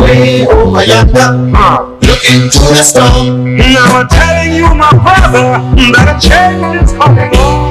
way over yonder, looking to the storm. Now I'm telling you, my brother, that a change is coming on.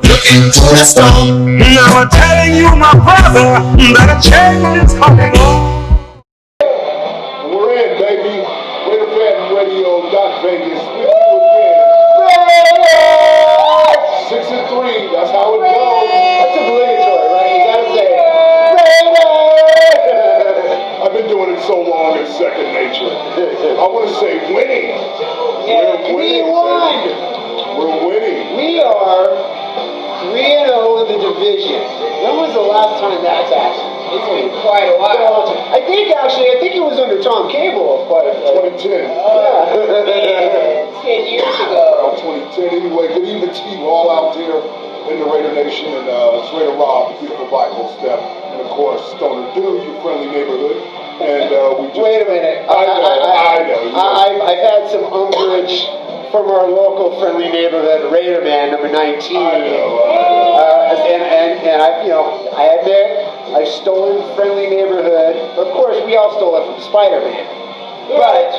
Looking to the storm. Now I'm telling you, my brother, that a change is coming on. We're in, baby. RaiderFanRadio.Vegas with you again. 6-3, that's how it goes. That's obligatory, right? You gotta say Raider. I've been doing it so long, it's second nature. I want to say winning. Yeah, we won. We're winning. We are 3-0 in the division. When was the last time that's happened? It's been quite a while. I think it was under Tom Cable quite a bit. 2010. Yeah, 10 years ago. 2010. Anyway, good evening to you all out there in the Raider Nation. And it's Raider Rob, the beautiful Bible Step. And of course, Stoner Dude, your friendly neighborhood. And we just... Wait a minute. I know. I've had some umbrage from our local friendly neighborhood, Raider Man, number 19. I know. And I admit, I've stolen friendly neighborhood. Of course, we all stole it from Spider-Man. But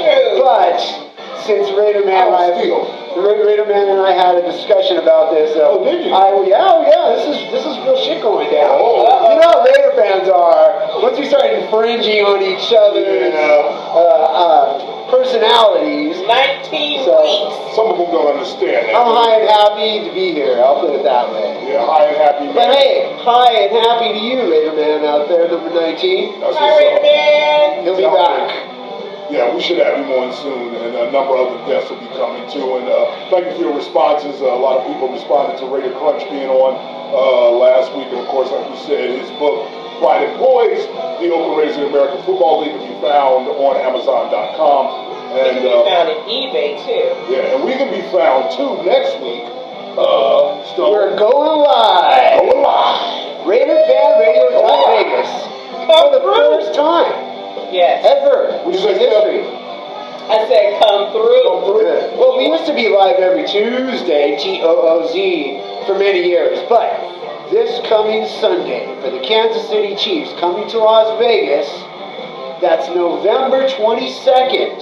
since Raider Man and I had a discussion about this. Oh, did you? This is real shit going down. Oh. You know how Raider fans are. Once we start infringing on each other's personalities. 19 weeks. Some of them don't understand that. I'm high and happy to be here. I'll put it that way. Yeah, high and happy. But hey, high and happy to you, Raider Man out there, number 19. That's Hi, Raider Man. He'll be back. Yeah, we should have him on soon, and a number of other guests will be coming too. And thank you for your responses. A lot of people responded to Raider Crunch being on last week, and of course, like you said, his book, Pride and Poise, The Oakland Raiders of the American Football League, can be found on Amazon.com. And it can be found at eBay too. Yeah, and we can be found too next week. We're going live. RaiderFanRadio.Vegas for the first time. Yes. Ever in history. I said come through. Well, we used to be live every Tuesday, TOOZ, for many years. But this coming Sunday, for the Kansas City Chiefs coming to Las Vegas, that's November 22nd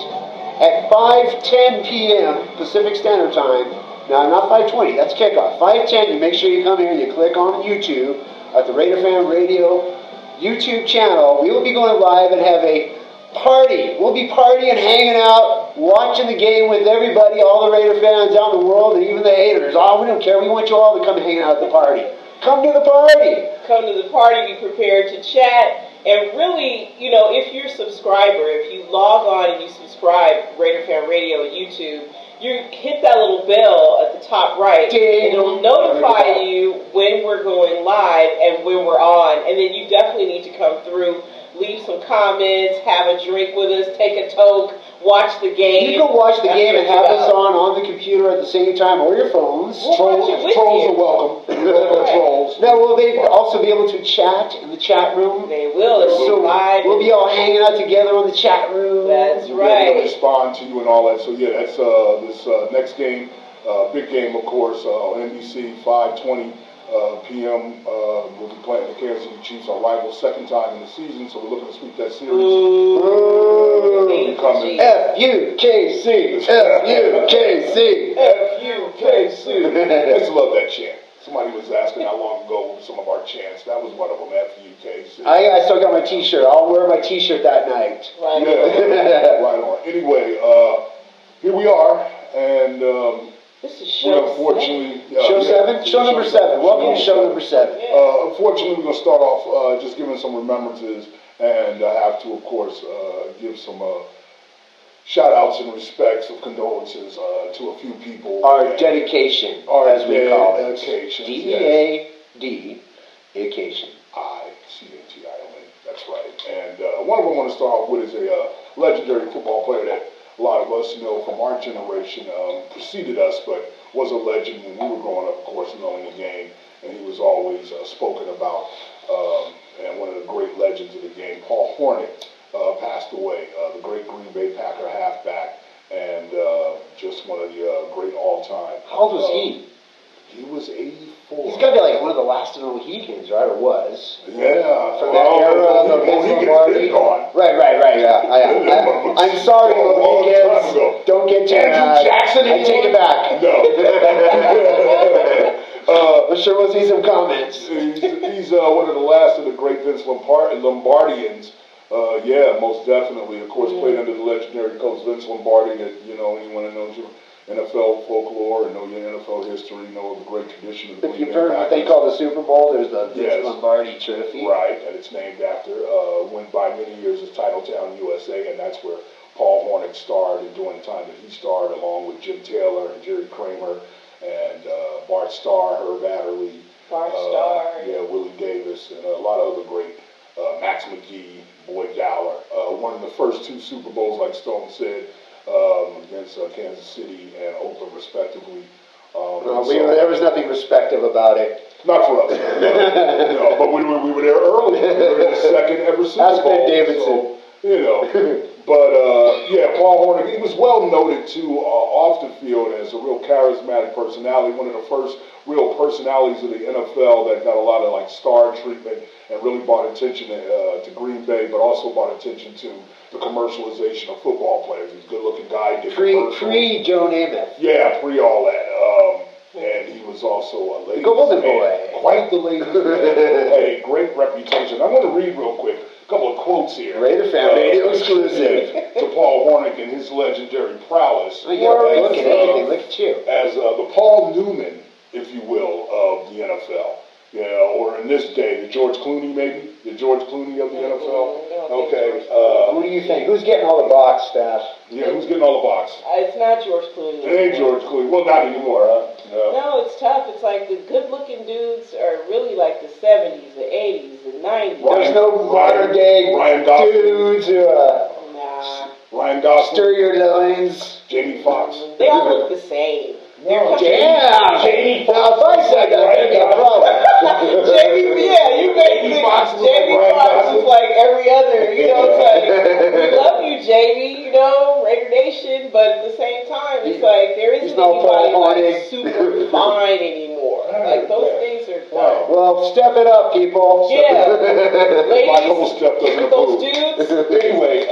at 5:10 p.m. Pacific Standard Time. Now, not 5:20, that's kickoff. 5:10, you make sure you come here and you click on YouTube at the Raider Fan Radio YouTube channel. We will be going live and have a party. We'll be partying, hanging out, watching the game with everybody, all the Raider fans out in the world, and even the haters. Oh, we don't care. We want you all to come hang out at the party. Come to the party. Come to the party. Be prepared to chat. And really, if you're a subscriber, if you log on and you subscribe Raider Fan Radio on YouTube, you hit that little bell at the top right, and it'll notify you when we're going live and when we're on. And then you definitely need to come through, leave some comments, have a drink with us, take a toke, watch the game. You can watch the game and have us on the computer at the same time, or your phones. Trolls are welcome. Trolls. Now, will they also be able to chat in the chat room? They will. It'll be live. We'll be all hanging out together on the chat room. That's We'll right. respond to you and all that. So yeah, that's this next game, big game, of course, on NBC, 5:20 p.m. We'll be playing the Kansas City Chiefs, our rival, second time in the season. So we're looking to sweep that series. F-U-K-C, F-U-K-C. UK suit. I used to love that chant. Somebody was asking how long ago some of our chants. That was one of them, FUK suit. I still got my T-shirt. I'll wear my T-shirt that night. Right. Yeah, right on. Anyway, here we are, and This is we show unfortunately... Show 7? Show number 7. Welcome to show number 7. Unfortunately, we're going to start off just giving some remembrances, and I have to, of course, give some shout-outs and respects of condolences to a few people. Our dedication, as we call it. Dedication. D-E-A-D, dedication. I-C-A-T-I-O-N. That's right. And one of them I want to start off with is a legendary football player that a lot of us know from our generation, preceded us, but was a legend when we were growing up, of course, knowing the game. And he was always spoken about, and one of the great legends of the game, Paul Hornung, passed away, the great Green Bay Packer halfback, and just one of the great all-time. How old was he? He was 84. He's got to be like one of the last of the Mohicans, right? Or was? Yeah. From that era of the Mohicans gone. Right, yeah. I'm sorry, Mohicans. Don't get too Andrew Jackson I take it back. No. I'm sure we'll see some comments. He's one of the last of the great Vince Lombardians. Yeah, most definitely. Of course, played under the legendary coach Vince Lombardi. Anyone that knows your NFL folklore and know your NFL history, know the great tradition of the If you've heard what they call the Super Bowl, there's the Vince Lombardi Trophy. Right, and it's named after, went by many years as Titletown, USA, and that's where Paul Hornung starred, and during the time that he starred, along with Jim Taylor and Jerry Kramer and Bart Starr, Herb Adderley, Willie Davis, and a lot of other great, Max McGee, Boyd Dowler, won the first 2 Super Bowls, like Stone said, against Kansas City and Oakland, respectively. There was nothing respective about it. Not for us. No, but we were there early. We were in the second ever Super Bowl. Ben Davidson. So, but Paul Hornung, he was well noted too off the field as a real charismatic personality, one of the first real personalities of the NFL that got a lot of like star treatment and really brought attention to Green Bay, but also brought attention to the commercialization of football players. He's a good-looking guy. Pre Joe Namath. Yeah, pre all that. And he was also a ladies' Golden man. boy. Quite the ladies' man. Had a great reputation. I'm going to read real quick a couple of quotes here. Raider Fan Radio exclusive. To Paul Hornung and his legendary prowess. Look at everything. Look at you. As the Paul Newman, if you will, of the NFL. Or in this day, the George Clooney maybe? The George Clooney of the NFL? Okay. Who do you think? Who's getting all the box staff? Yeah, who's getting all the box? It's not George Clooney. It ain't George Clooney. Well, not anymore, huh? No, it's tough. It's like the good-looking dudes are really like the 70s, the 80s, the 90s. There's no modern day dudes who Ryan Gosling. stir your loins. Jamie Foxx. They all look the same. Jamie Foxx. If I said that, that'd be a problem. You Jamie Foxx is like every other, it's like, we love you, Jamie, Raider Nation, but at the same time, it's like, there isn't anybody like super fine anymore. Like, those things are done. Well, step it up, people. Yeah. Ladies, My whole step doesn't those approve. dudes. Anyway,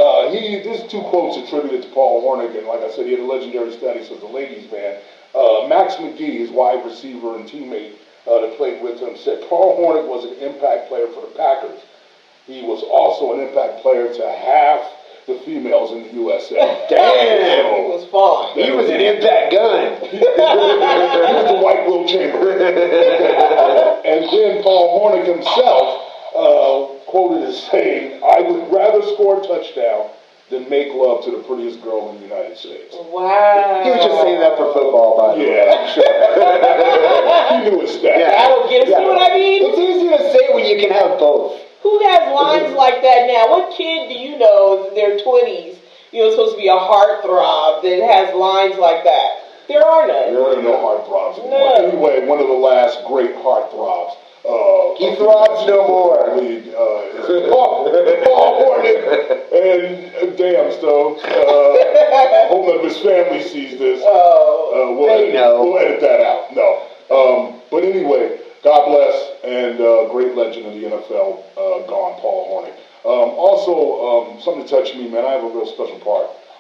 there's 2 quotes attributed to Paul Hornung, and like I said, he had a legendary status as a ladies' man. Max McGee, his wide receiver and teammate that played with him, said Paul Hornung was an impact player for the Packers. He was also an impact player to half the females in the USA. Damn! He was fine. He was an impact gun. He was the white Will Chamberlain. And then Paul Hornung himself quoted as saying, "I would rather score a touchdown than make love to the prettiest girl in the United States." Wow. He was just saying that for football, by the way. Yeah, sure. He knew his stats. I don't get it. See what I mean? It's easy to say when you can have both. Who has lines like that now? What kid do you know in their 20s, supposed to be a heartthrob that has lines like that? There are none. There are no heartthrobs anymore. No. Anyway, one of the last great heartthrobs. He throbs no more. League, is Paul Hornung. And damn, Stone. Hope none of his family sees this. We'll edit that out. No. But anyway, God bless, and great legend of the NFL, gone, Paul Hornung. Also, something to touch me, man. I have a real special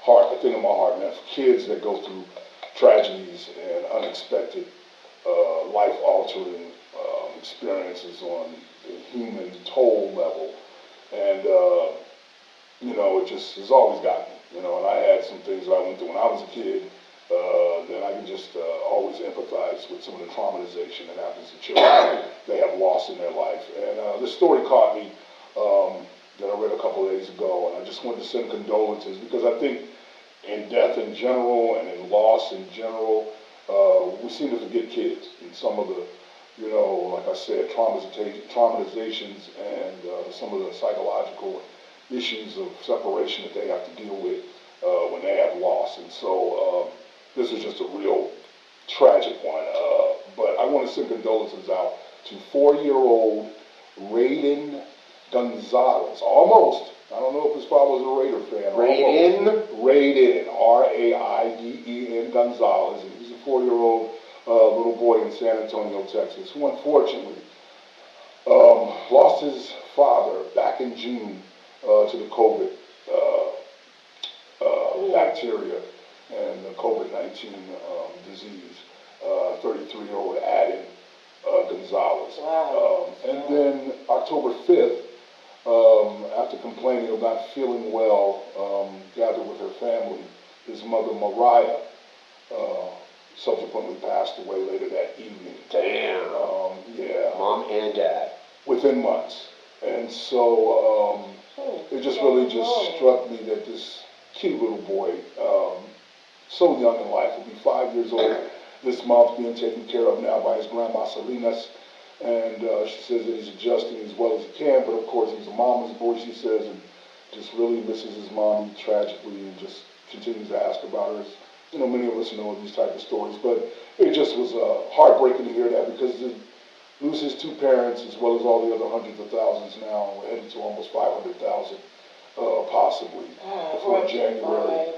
heart, a thing in my heart, man, for kids that go through tragedies and unexpected life-altering experiences on the human toll level. And, it just has always gotten me, and I had some things that I went through when I was a kid that I can just always empathize with some of the traumatization that happens to children they have lost in their life. And this story caught me that I read a couple of days ago, and I just wanted to send condolences because I think in death in general and in loss in general, we seem to forget kids and some of the, like I said, traumatizations and some of the psychological issues of separation that they have to deal with when they have loss. And so this is just a real tragic one. But I want to send condolences out to 4-year-old Raiden Gonzalez. Almost. I don't know if his father was a Raider fan. Raiden. R-A-I-D-E-N Gonzalez. And he's a 4-year-old little boy in San Antonio, Texas, who unfortunately lost his father back in June to the COVID bacteria and the COVID-19 disease. 33-year-old Raiden Gonzalez. Wow. And then October 5th, after complaining of not feeling well, gathered with her family, his mother Mariah subsequently passed away later that evening. Damn. Yeah. Mom and dad. Within months. And so it just really just struck me that this cute little boy, so young in life, will be 5 years old this month, being taken care of now by his grandma Salinas. And she says that he's adjusting as well as he can, but of course he's a mama's boy, she says, and just really misses his mom tragically and just continues to ask about her. Many of us know these type of stories, but it just was heartbreaking to hear that because to lose his two parents as well as all the other hundreds of thousands now, we're headed to almost 500,000 possibly before January.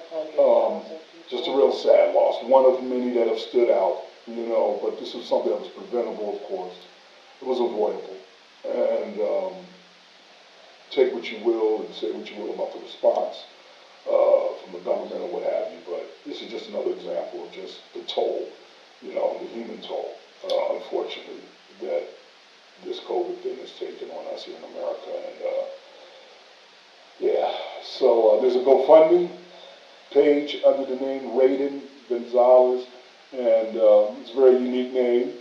Just a real sad loss, one of many that have stood out, but this was something that was preventable, of course. It was avoidable. And take what you will and say what you will about the response from the government or what have you, but this is just another example of just the toll, the human toll, unfortunately, that this COVID thing has taken on us here in America. And so there's a GoFundMe page under the name Raiden Gonzalez, and it's a very unique name,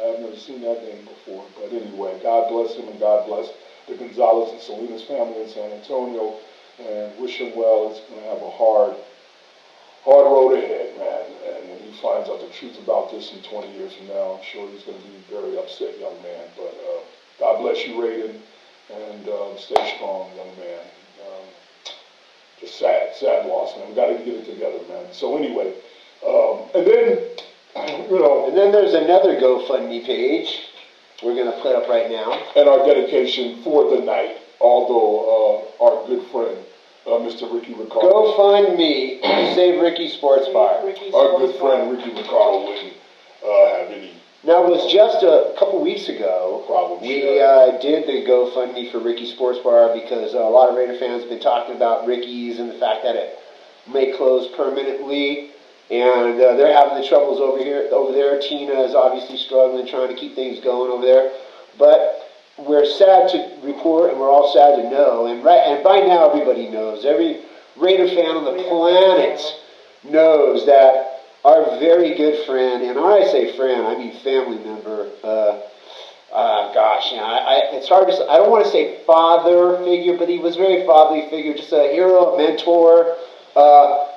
I've never seen that name before, but anyway, God bless him and God bless the Gonzalez and Salinas family in San Antonio, and wish him well. He's going to have a hard road ahead, man, and when he finds out the truth about this in 20 years from now, I'm sure he's going to be a very upset young man, but God bless you, Raiden, and stay strong, young man. Just sad loss, man. We got to get it together, man. So anyway, and then, And then there's another GoFundMe page we're going to put up right now. And our dedication for the night, although our good friend, Mr. Ricky Ricardo. GoFundMe, Save Ricky Sports Bar. Our good friend Ricky Ricardo wouldn't have any. Now, it was just a couple weeks ago, we did the GoFundMe for Ricky Sports Bar because a lot of Raider fans have been talking about Ricky's and the fact that it may close permanently. And they're having the troubles over there. Tina is obviously struggling, trying to keep things going over there. But we're sad to report, and we're all sad to know. And by now, everybody knows. Every Raider fan on the planet knows that our very good friend, and when I say friend, I mean family member. It's hard to say. I don't want to say father figure, but he was a very fatherly figure, just a hero, a mentor.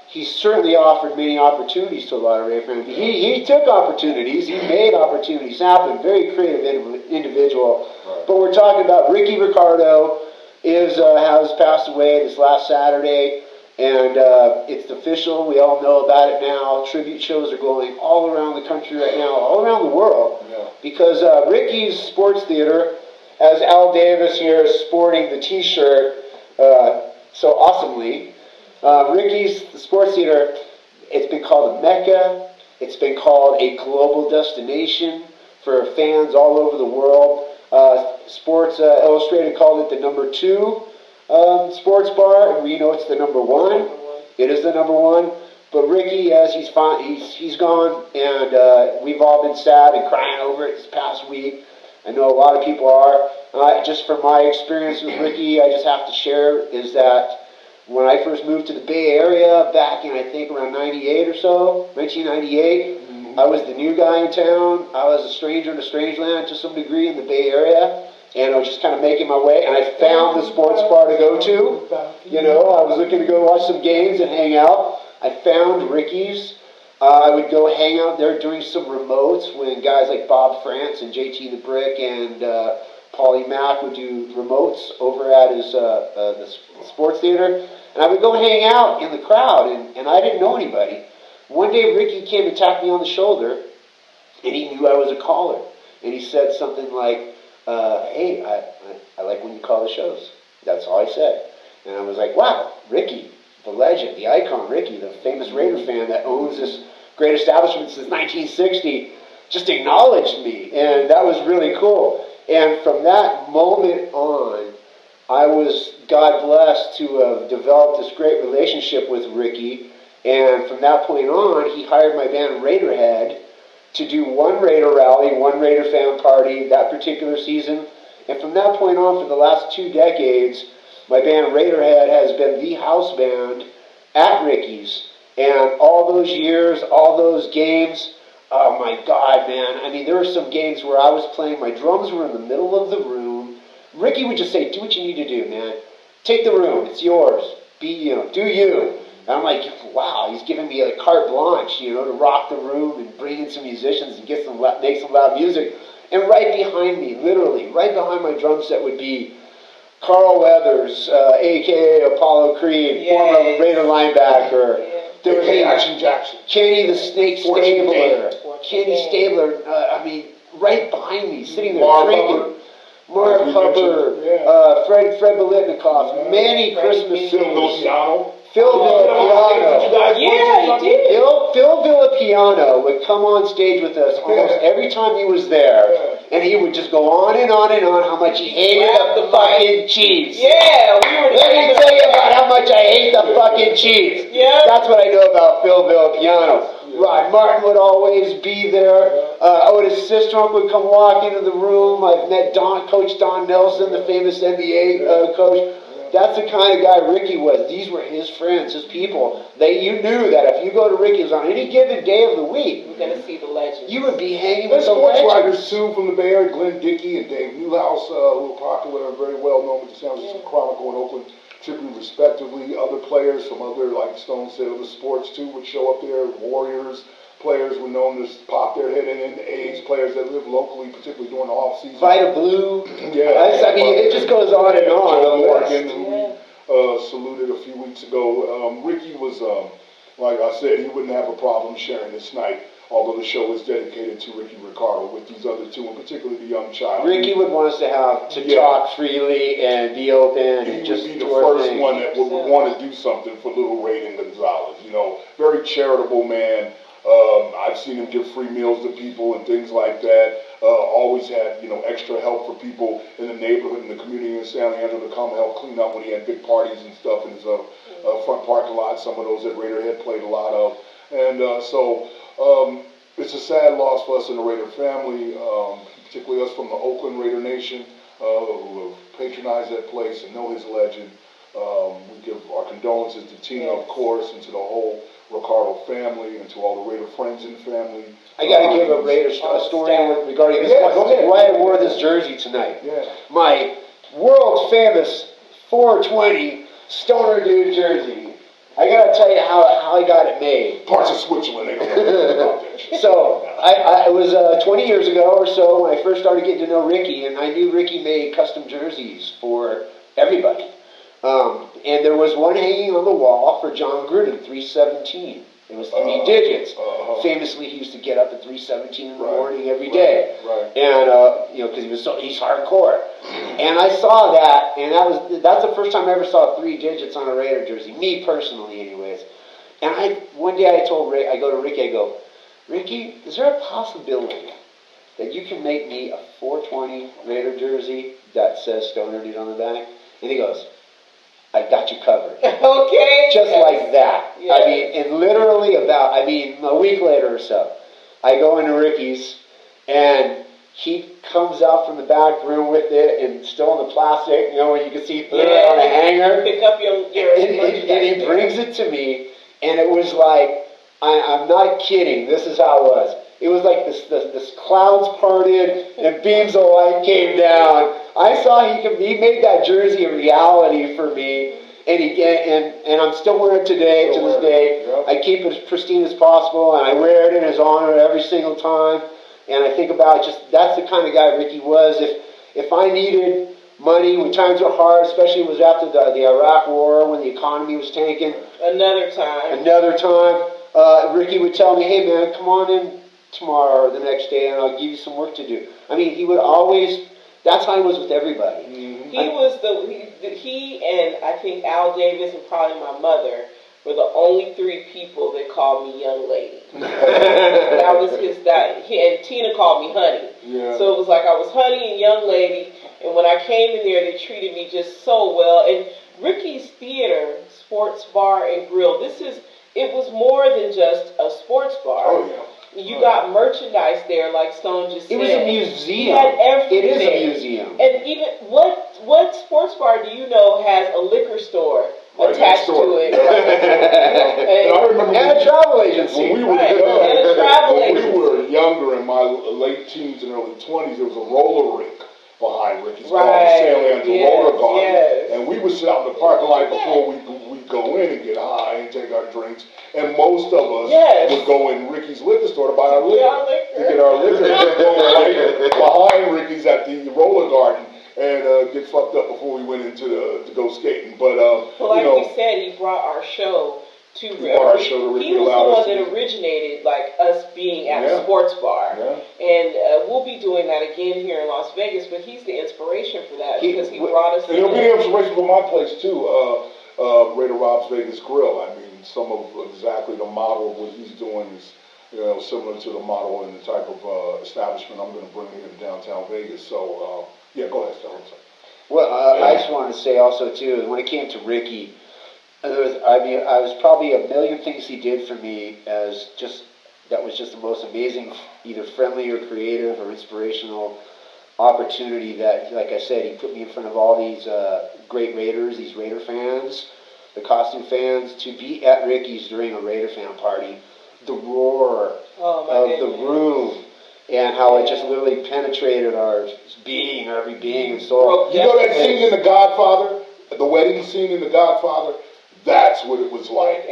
He certainly offered many opportunities to a lot of Raider fans. He took opportunities. He made opportunities happen. Very creative individual. Right. But we're talking about Ricky Ricardo has passed away this last Saturday. And it's official. We all know about it now. Tribute shows are going all around the country right now, all around the world. Yeah. Because Ricky's Sports Theater, as Al Davis here is sporting the T-shirt so awesomely, Ricky's Sports Theater, it's been called a Mecca. It's been called a global destination for fans all over the world. Sports Illustrated called it the #2 sports bar, and we know it's the #1. It is the #1. But Ricky, as he's fine, he's gone, and we've all been sad and crying over it this past week. I know a lot of people are. Just from my experience with Ricky, I just have to share is that when I first moved to the Bay Area back in, I think, around 98 or so, 1998, I was the new guy in town. I was a stranger in a strange land to some degree in the Bay Area, and I was just kind of making my way, and I found the sports bar to go to. You know, I was looking to go watch some games and hang out. I found Ricky's. I would go hang out there doing some remotes when guys like Bob France and JT the Brick and Paulie Mack would do remotes over at his the sports theater. And I would go hang out in the crowd, and I didn't know anybody. One day Ricky came to tap me on the shoulder, and he knew I was a caller. And he said something like, hey, I like when you call the shows. That's all I said. And I was like, wow, Ricky, the legend, the icon, Ricky, the famous Raider fan that owns this great establishment since 1960, just acknowledged me. And that was really cool. And from that moment on, I was, God blessed, to have developed this great relationship with Ricky. And from that point on, he hired my band Raiderhead to do one Raider rally, one Raider fan party that particular season. And from that point on, for the last 2 decades, my band Raiderhead has been the house band at Ricky's. And all those years, all those games, oh my God, man. I mean, there were some games where I was playing, my drums were in the middle of the room. Ricky would just say, do what you need to do, man. Take the room, it's yours. Do you. And I'm like, wow, he's giving me a carte blanche, to rock the room and bring in some musicians and make some loud music. And right behind me, literally, right behind my drum set would be Carl Weathers, a.k.a. Apollo Creed, former Raider linebacker. There was Action Jackson. Kenny the Snake Stabler. Kenny Stabler, right behind me, sitting there drinking. Mark Hubbard, Fred Belitnikoff, Manny Christmas singers. Phil Villapiano. Yeah, he did. Phil Villapiano would come on stage with us almost every time he was there, and he would just go on and on and on how much he hated the fucking Chiefs. Yeah, Let me tell you about how much I hate the fucking Chiefs. Yeah. That's what I know about Phil Villapiano. Rod Martin would always be there. Otis Sistrunk would come walk into the room. I've met Coach Don Nelson, the famous NBA coach. That's the kind of guy Ricky was. These were his friends, his people. You knew that if you go to Ricky's on any given day of the week, you're going to see the legends. You would be hanging with the sports legends. writers too from the Bay Area, Glenn Dickey and Dave Newhouse, who are popular and very well known with the San Francisco Chronicle and Oakland Tribune, respectively. Other players from other, like Stone said, other sports too would show up there. Warriors players were known to pop their head in. A's players that live locally, particularly during the off season. Vita Blue. It just goes on and on. Joe Morgan, who we saluted a few weeks ago. Ricky was, like I said, he wouldn't have a problem sharing this night, although the show is dedicated to Ricky Ricardo with these other two, and particularly the young child. Ricky would want us to talk freely and be open. He and just would be the first one that would want to do something for little Raiden Gonzalez. Very charitable man. I've seen him give free meals to people and things like that. Always had, extra help for people in the neighborhood and the community in San Leandro to come help clean up when he had big parties and stuff in his front parking lot. Some of those that Raiderhead played a lot of. And so it's a sad loss for us in the Raider family, particularly us from the Oakland Raider Nation who have patronized that place and know his legend. We give our condolences to Tina, of course, and to the whole Ricardo family, and to all the Raider friends and family. I got to give a Raider story regarding this. Why I wore this jersey tonight. Yeah. My world famous 420 Stoner Dude jersey. I got to tell you how I got it made. Parts of Switzerland, they don't know about that shit. So, it was 20 years ago or so when I first started getting to know Ricky, and I knew Ricky made custom jerseys for everybody. And there was one hanging on the wall for John Gruden, 317. It was 3 digits. Famously, he used to get up at 3:17 in the morning every day. And, because he's hardcore. And I saw that, and that's the first time I ever saw 3 digits on a Raider jersey, me personally anyways. And one day I told Rick, I go to Ricky, I go, Ricky, is there a possibility that you can make me a 420 Raider jersey that says Stoner Dude on the back? And he goes, I got you covered. Okay. Just like that. Yes. I mean, and literally a week later or so, I go into Ricky's, and he comes out from the back room with it, and still in the plastic, when you can see through it on a hanger. Pick up your and he brings it to me, and it was like, I'm not kidding, this is how it was. It was like this clouds parted, and beams of light came down. I saw he made that jersey a reality for me, and I'm still wearing it today, to this day. Yep. I keep it as pristine as possible, and I wear it in his honor every single time. And I think about that's the kind of guy Ricky was. If I needed money when times were hard, especially it was after the Iraq War when the economy was tanking. Another time, Ricky would tell me, "Hey man, come on in tomorrow or the next day, and I'll give you some work to do." I mean, he would always. That's how he was with everybody. Mm-hmm. He and I think Al Davis and probably my mother were the only three people that called me young lady. That was and Tina called me honey. Yeah. So it was like I was honey and young lady, and when I came in there, they treated me just so well. And Ricky's Theater, Sports Bar and Grill, it was more than just a sports bar. Oh, yeah. You got merchandise there, like Stone just said. It was a museum. You had everything. It is a museum. And even, what sports bar do you know has a liquor store attached to it? And I remember a travel agency. When we were younger, in my late teens and early 20s, there was a roller rink behind Ricky's called the San Leandro Roller Garden. Yes. And we would sit out in the parking lot before we'd go in and get high and take our drinks. And most of us would go in Ricky's liquor store to buy our liquor. To get our liquor. We'd go right behind Ricky's at the roller garden and get fucked up before we went into to go skating. But we said, he brought our show to Ricky. He was the one that originated us being at a sports bar. Yeah. And we'll be doing that again here in Las Vegas, but he's the inspiration for that because he brought us in. And he'll be the inspiration for my place too, Raider Rob's Vegas Grill. I mean, some of exactly the model of what he's doing is similar to the model and the type of establishment I'm going to bring here to downtown Vegas. So, go ahead, Stella. Well, I just wanted to say also too, when it came to Ricky, I was probably a million things he did for me that was just the most amazing, either friendly or creative or inspirational opportunity that, like I said, he put me in front of all these great Raiders, these Raider fans, the costume fans, to be at Ricky's during a Raider fan party, the roar of the room, and how it just literally penetrated our being, every being and soul. You know that scene in The Godfather, the wedding scene in The Godfather? That's what it was like.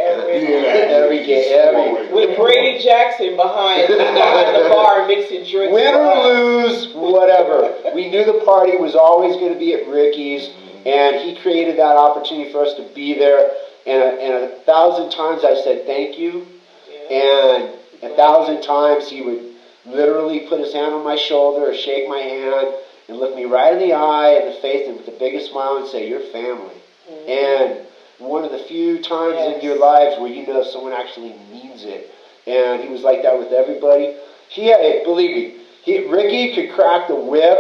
With Brady Jackson behind the bar mixing drinks. Win or lose, whatever. We knew the party was always going to be at Ricky's, and he created that opportunity for us to be there. And 1,000 times I said thank you, and 1,000 times he would literally put his hand on my shoulder or shake my hand and look me right in the eye and the face and with the biggest smile and say, "You're family." Mm-hmm. And one of the few times in your lives where you know someone actually means it. And he was like that with everybody. Believe me, Ricky could crack the whip.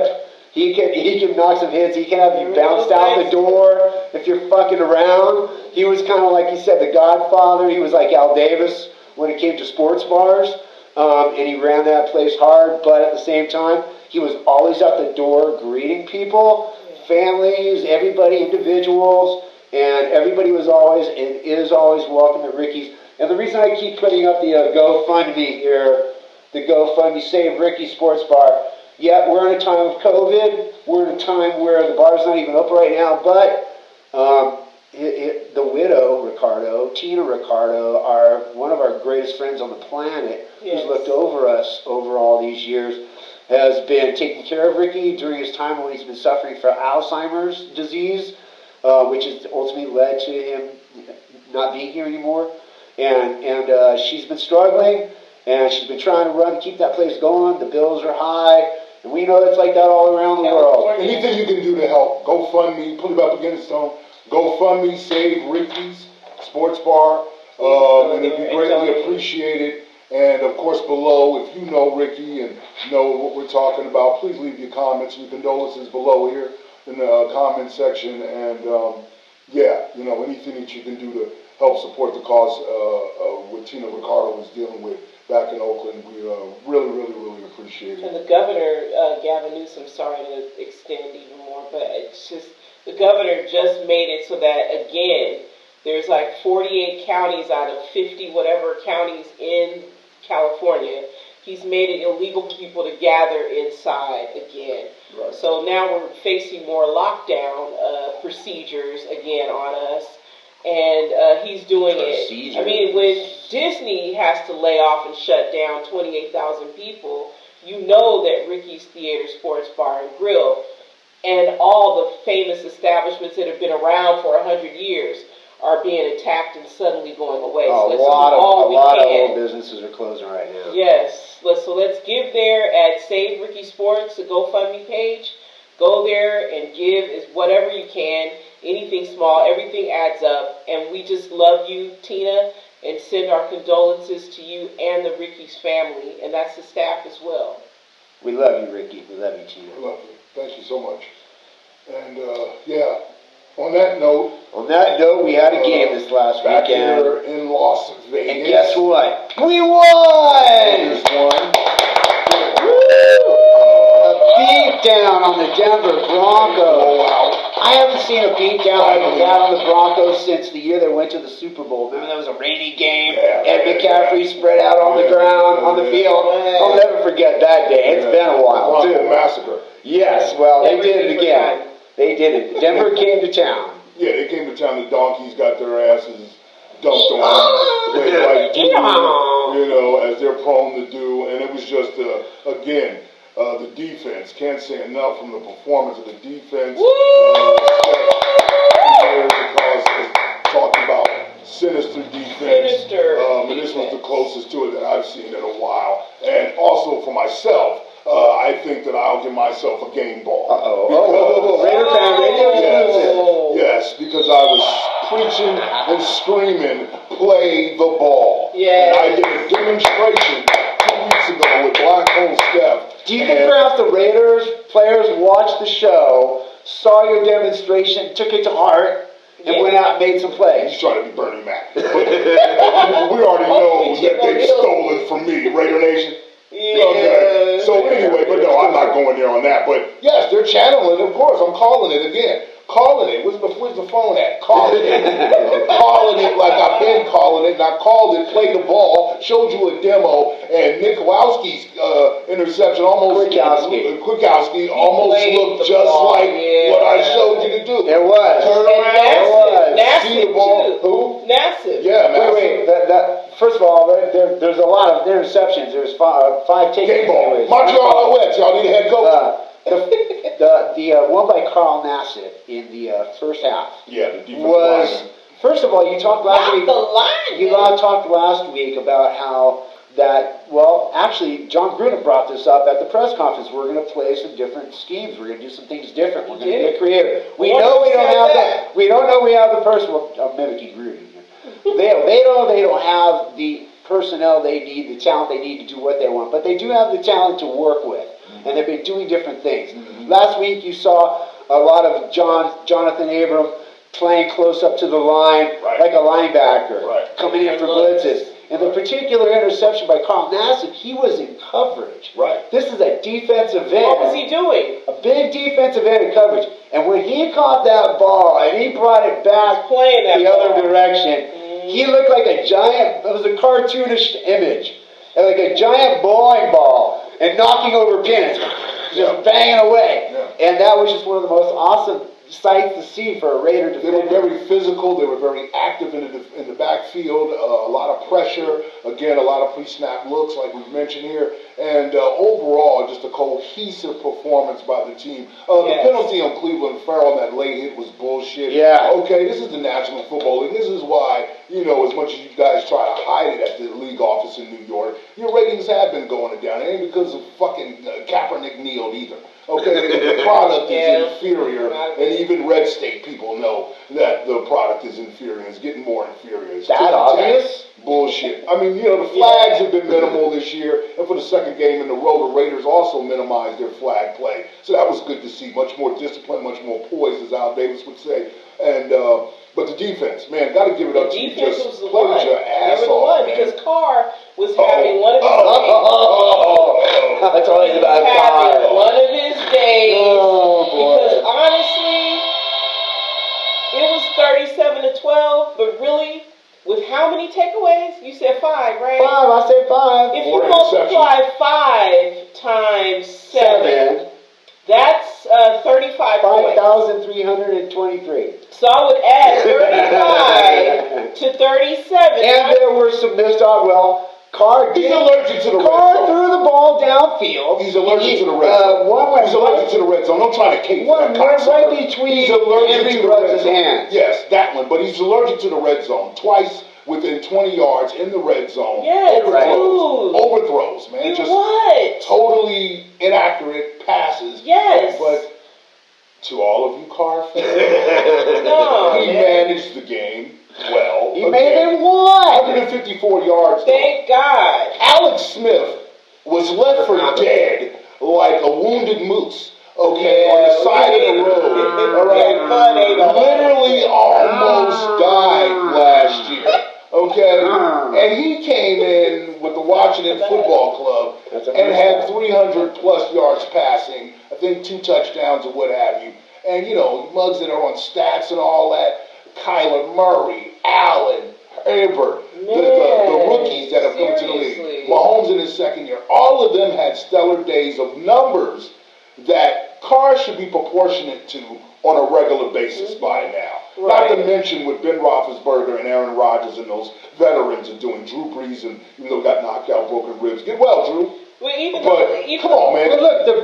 He can knock some hits. He can have you bounced out the door if you're fucking around. He was kind of like he said, the Godfather. He was like Al Davis when it came to sports bars. And he ran that place hard. But at the same time, he was always at the door greeting people, families, everybody, individuals. And everybody was always and is always welcome at Ricky's. And the reason I keep putting up the GoFundMe here, the GoFundMe Save Ricky Sports Bar, we're in a time of COVID. We're in a time where the bar's not even open right now. But the widow, Ricardo, Tina Ricardo, one of our greatest friends on the planet, who's looked over us over all these years, has been taking care of Ricky during his time when he's been suffering from Alzheimer's disease. Which has ultimately led to him not being here anymore. And she's been struggling, and she's been trying to keep that place going. The bills are high, and we know it's like that all around the world. Anything you can do to help, GoFundMe, put it up against Stone. GoFundMe, Save Ricky's Sports Bar, and it'd be greatly appreciated. And of course, below, if you know Ricky and know what we're talking about, please leave your comments and your condolences below here in the comment section, and yeah, anything that you can do to help support the cause what Tina Ricardo was dealing with back in Oakland, we really, really, really appreciate it. And the governor, Gavin Newsom, sorry to extend even more, but it's just, the governor just made it so that, again, there's like 48 counties out of 50 whatever counties in California. He's made it illegal for people to gather inside again. Right. So now we're facing more lockdown procedures again on us. And he's doing it. I mean, when Disney has to lay off and shut down 28,000 people, you know that Ricky's Theater, Sports Bar and Grill and all the famous establishments that have been around for 100 years are being attacked and suddenly going away. A So lot of old businesses are closing right now. Yes. So let's give there at Save Ricky Sports, the GoFundMe page. Go there and give whatever you can. Anything small, everything adds up. And we just love you, Tina, and send our condolences to you and the Ricky's family. And that's the staff as well. We love you, Ricky. We love you, Tina. I love you. Thank you so much. And, yeah, on that note, we had a game this last back weekend. here in Las Vegas. And guess what? We won! Raiders won. A beat down on the Denver Broncos. Wow. I haven't seen a beat down like that on the Broncos since the year they went to the Super Bowl. Remember that was a rainy game? Ed McCaffrey spread out on the ground, on the field. I'll never forget that day. It's been a while, Bronco too. massacre. Yes, well, they did it again. They did it. Denver came to town. Yeah, they came to town. The donkeys got their asses dumped on, played like as they're prone to do. And it was just, again, the defense. Can't say enough from the performance of the defense. Because talking about sinister defense. And this was the closest to it that I've seen in a while. And also for myself, I think that I'll give myself a game ball. RaiderFanRadio.Vegas-Show. Yes, because I was preaching and screaming, play the ball. Yeah. And I did a demonstration 2 weeks ago with Black Hole Steph. Do you think perhaps the Raiders players watched the show, saw your demonstration, took it to heart, and went out and made some plays? He's trying to be Bernie Mac. We already know that they stole it from me, Raider Nation. Yeah. Okay. So anyway, but no, I'm not going there on that. But yes, they're channeling it, of course. I'm calling it again. Calling it. Where's the phone at? Calling it. Calling it like I've been calling it. And I called it, played the ball, showed you a demo, and Nick Kowalski's interception almost Kwiatkowski almost looked just like what I showed you to do. It was. Turn around. See the ball. Who? Massive. Yeah, massive. Wait. First of all, there's a lot of interceptions. There's five takeaways. Game ball. Montreal Alouettes. Y'all need a head coach. The one by Carl Nassib in the first half. Yeah, the defensive was lineman. first of all, you talked last week. You talked last week about how that. Well, actually, John Gruden brought this up at the press conference. We're going to play some different schemes. We're going to do some things different. We're going to get creative. We know we don't have that. We don't know we have the person. Well, I'm mimicking Gruden here. They don't have the personnel they need, the talent they need to do what they want, but they do have the talent to work with. And they've been doing different things. Last week you saw a lot of Jonathan Abram playing close up to the line like a linebacker, coming in for blitzes. And the particular interception by Carl Nassib, he was in coverage. Right. This is a defensive end. What was he doing? A big defensive end in coverage. And when he caught that ball and he brought it back the other direction, he looked like a giant, it was a cartoonish image, like a giant bowling ball. And knocking over pins, just banging away. Yeah. And that was just one of the most awesome sights to see for a Raider defender. They were very physical. They were very active in the backfield. A lot of pressure. Again, a lot of pre-snap looks like we've mentioned here. And overall, just a cohesive performance by the team. The penalty on Cleveland Farrell on that late hit was bullshit. Yeah. Okay, this is the National Football League. This is why, as much as you guys try to hide it at the league office in New York, your ratings have been going down. It ain't because of fucking Kaepernick kneeled either. Okay, the product is inferior, and even Red State people know that the product is inferior. It's getting more inferior. It's that obvious? Bullshit. I mean, the flags have been minimal this year, and for the second game in a row, the Raiders also minimized their flag play. So that was good to see. Much more discipline, much more poise, as Al Davis would say. And But the defense, man, got to give it up to you. Defense Just was the played one. your ass They were the off, one man. because Carr was having one of his days. That's always He was about having Carr. one of his days. Oh, boy. Because honestly, it was 37-12, but really, with how many takeaways? You said 5, right? 5, I said 5. If you 4 multiply 5 times 7, that's 35 points. 5,323. So I would add 35 to 37. And there were some missed out. Well, Carr He's allergic to the red Carr zone. threw the ball downfield. He's allergic to the red zone. He's allergic to the red zone. Don't try to cape for One that went cocksucker. right between He's allergic Henry to the red Ruggs' zone. hands. Yes, that one. But he's allergic to the red zone. Twice within 20 yards in the red zone. Yes, Overthrows. dude. Overthrows, man. You Just what? totally inaccurate passes. Yes. But to all of you Carr fans, No, he man. managed the game well. He made it one. 154 yards. Thank God. Alex Smith was left for dead like a wounded moose. Okay, on the side of the road. All right, literally almost died last year. Okay, and he came in with the Washington Football Club and had 300 plus yards passing. I think 2 touchdowns or what have you. And you know, mugs that are on stats and all that. Kyler Murray, Allen, Herbert, the rookies that have come to the league. Mahomes in his second year. All of them had stellar days of numbers that Carr should be proportionate to on a regular basis by now. Right. Not to mention what Ben Roethlisberger and Aaron Rodgers and those veterans are doing. Drew Brees, and even though he got knocked out, broken ribs. Get well, Drew. Well, even Come on, man. But look, they're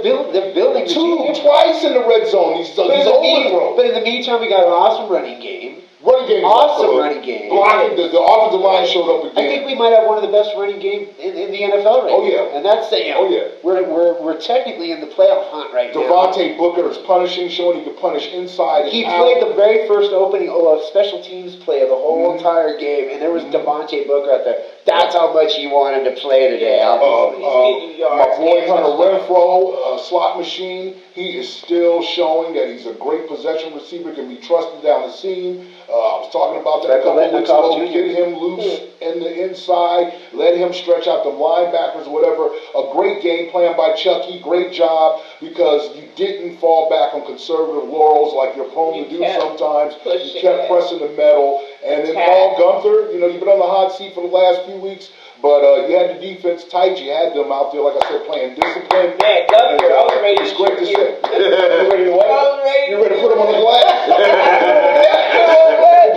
building the team. Twice in the red zone. These overthrows. But in the meantime, we got an awesome running game. Running game. Awesome running game. Blocking. The offensive line showed up again. I think we might have one of the best running games in the NFL right now. Oh, yeah. And that's saying, we're technically in the playoff hunt right now. Devontae Booker is punishing, showing he can punish inside and He out. played the very first opening special teams play of the whole entire game, and there was Devontae Booker out there. That's how much he wanted to play today, obviously. He's getting you yards. My boy Hunter Renfro, slot machine, he is still showing that he's a great possession receiver, can be trusted down the seam. I was talking about that a couple of weeks ago. Get him loose in the inside, let him stretch out the linebackers or whatever. A great game plan by Chucky, great job, because you didn't fall back on conservative laurels like you're prone to do sometimes. You kept pressing the metal. And then Paul Gunther, you know, you've been on the hot seat for the last few weeks, but you had the defense tight. You had them out there, like I said, playing discipline. Man, Gunther, I was ready to It's great to shoot see. you. You ready to what? I was ready You ready to put him on the glass?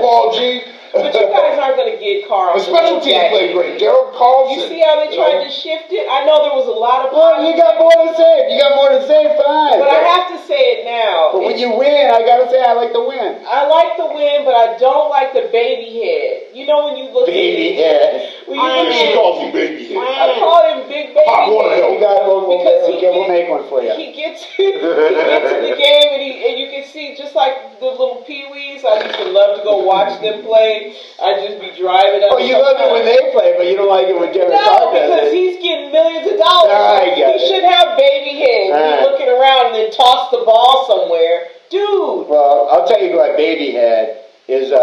Paul G. But you guys aren't going to get Carl. The special teams played great. Derek Carlson. You see how they tried to shift it? I know there was a lot of... Well, you got more to say. You got more to say, fine. But I have to say it now. But when you win, I got to say I like the win. I like the win, but I don't like the baby head. You know when you look Baby at head. When you look She at calls him baby head. I call him Big Baby Pop Warner Head. help. You got it. Because We'll make one for you. He gets in the game and you can see just like the little peewees. I used to love to go watch them play. I just be driving up. Oh, you love it when they play, but you don't like it when Derek Carr No, does because it. he's getting millions of dollars. I get He it. should have baby head. Be looking around and then toss the ball somewhere. Dude. Well, I'll tell you who my baby had is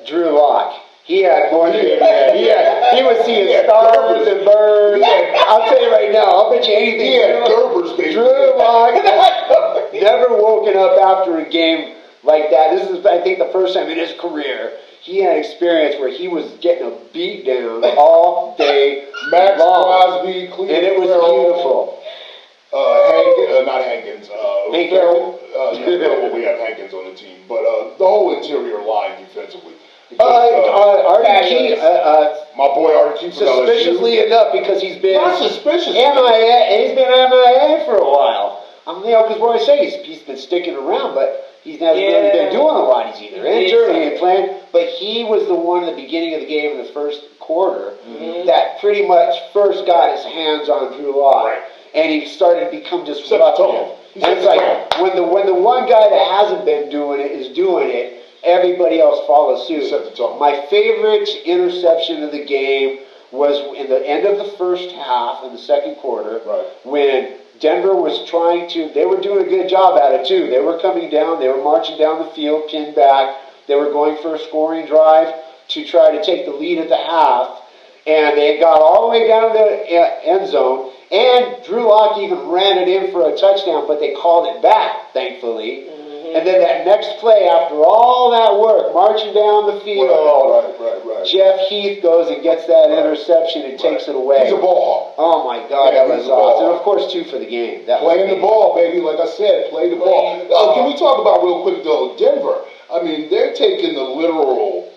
Drew Lock. He had more than baby head. He was seeing stars and birds. And I'll tell you right now, I'll bet you anything. He had Gerber's baby Drew head. Lock has never woken up after a game like that. This is, I think, the first time in his career he had an experience where he was getting a beat down all day Max long. Crosby, Cleveland And it was beautiful. Not Hankins. Hank Farrell. We have Hankins on the team, but the whole interior line defensively. Artie Key, My boy Artie Key from LSU. suspiciously enough, because he's been Not suspicious. MIA, he's been MIA for a while. Because what I say, he's been sticking around, but he hasn't really been doing a lot. He's either injured, he ain't playing. But he was the one at the beginning of the game in the first quarter that pretty much first got his hands on Drew Lock. Right. And he started to become disruptive. He And it's like, when the one guy that hasn't been doing it is doing it, everybody else follows suit. Set the tone. My favorite interception of the game was in the end of the first half, in the second quarter, when Denver was trying to, they were doing a good job at it too. They were coming down, they were marching down the field, pinned back, They were going for a scoring drive to try to take the lead at the half, and they got all the way down to the end zone, and Drew Lock even ran it in for a touchdown, but they called it back, thankfully. And then that next play, after all that work, marching down the field, right. Jeff Heath goes and gets that interception and takes it away. He's a ball hawk. Oh my God, Yeah, that was he's a ball awesome. And hawk. of course, 2 for the game. That Playing was the ball, baby. Like I said, play the ball. Can we talk about real quick though, Denver? I mean, they're taking the literal,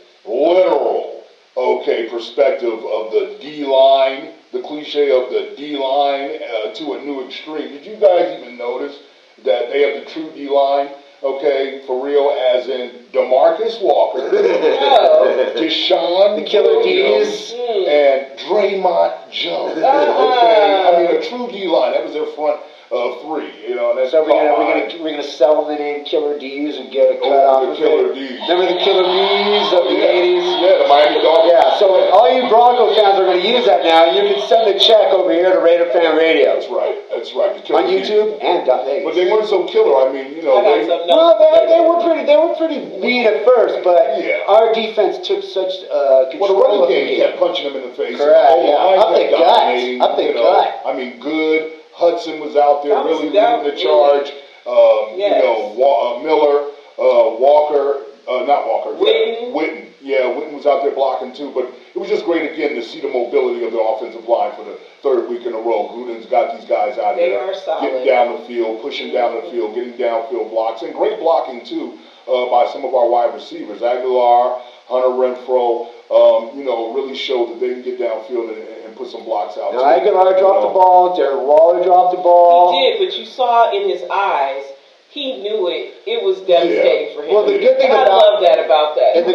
perspective of the D line, the cliche of the D line to a new extreme. Did you guys even notice that they have the true D line? Okay, for real, as in DeMarcus Walker, Deshaun, the Killer D's, and Draymond Jones. Okay, I mean a true D line. That was their front 3. You know, that's so we're gonna sell them the name Killer D's and get a cut off of Killer it. D's. Remember the Killer D's of the 80s? Yeah, the Miami Dolphins. Yeah. So all you Bronco fans are gonna use that now. You can send a check over here to Raider Fan Radio. That's right. The Killer On YouTube D's. and .Vegas. But they weren't so killer. I mean, you know, they they were pretty mean at first, but Yeah. our defense took such control well, the running of the game game. kept punching them in the face. Correct, The whole yeah. line Up kept the gut. dominating, Up the you know. gut. I mean, good. Hudson was out there That was- really that- leading the charge. Yes. You know, Miller, Walker, not Walker. Witten. Witten was out there blocking too. But it was just great again to see the mobility of the offensive line for the 3rd week in a row. Gruden's got these guys out They there are solid. getting down the field, pushing down the field, getting downfield blocks, and great blocking too by some of our wide receivers. Aguilar, Hunter Renfro, you know, really showed that they can get downfield and put some blocks out. Now, Aguilar dropped the ball. Darren Waller dropped the ball. He did, but you saw in his eyes, he knew it. It was devastating for him. Well, the good thing and I about- love that about that. And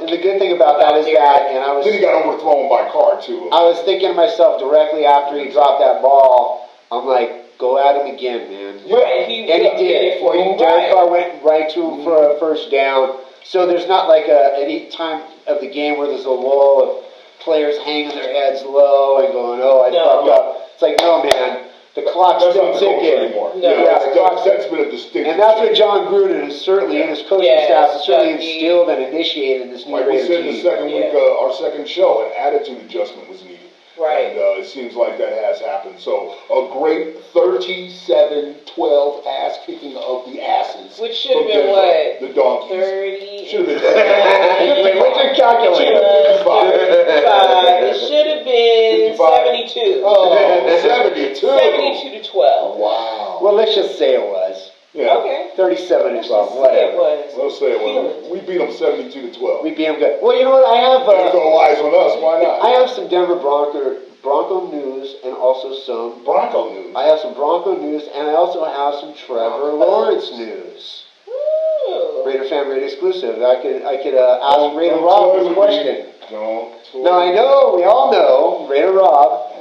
the good thing about that is that, and I was Then he got overthrown by Carr too. I was thinking to myself directly after he dropped that ball, I'm like, go at him again, man. Right, he And will he get did. it for you. Derek Right. Carr went right to him for a first down. So there's not like any time of the game where there's a lull of players hanging their heads low and going, oh, I No. fucked up. It's like, no, man, the clock's That's still not the culture ticking. anymore. No. Yeah, the clock's that's been a distinct. And that's what John Gruden is certainly, and his coaching Yes, staff has certainly Chucky. instilled and initiated in this new Like we Raider said in the team. second week, our second show, an attitude adjustment was needed. Right. And it seems like that has happened. So a great 37-12 ass kicking of the asses. Which should have from been Denver, what? The Donkeys. 30. Should have been. What's your calculator? 55. It should have been 55. 72. Oh, 72. 72 to 12. Wow. Well, let's just say it was. Yeah. Okay. 37 to Let's 12, just say it whatever. was. Let's say it Feel was. We beat them 72-12. We beat them good. Well, you know what? I If it have lies on us, why not? I have some Denver Bronco news and also some. Bronco news. I have some Bronco news and I also have some Trevor Lawrence news. Ooh. Raider Fan Radio exclusive. I could ask Raider Rob this question. Now I know we all know Raider Rob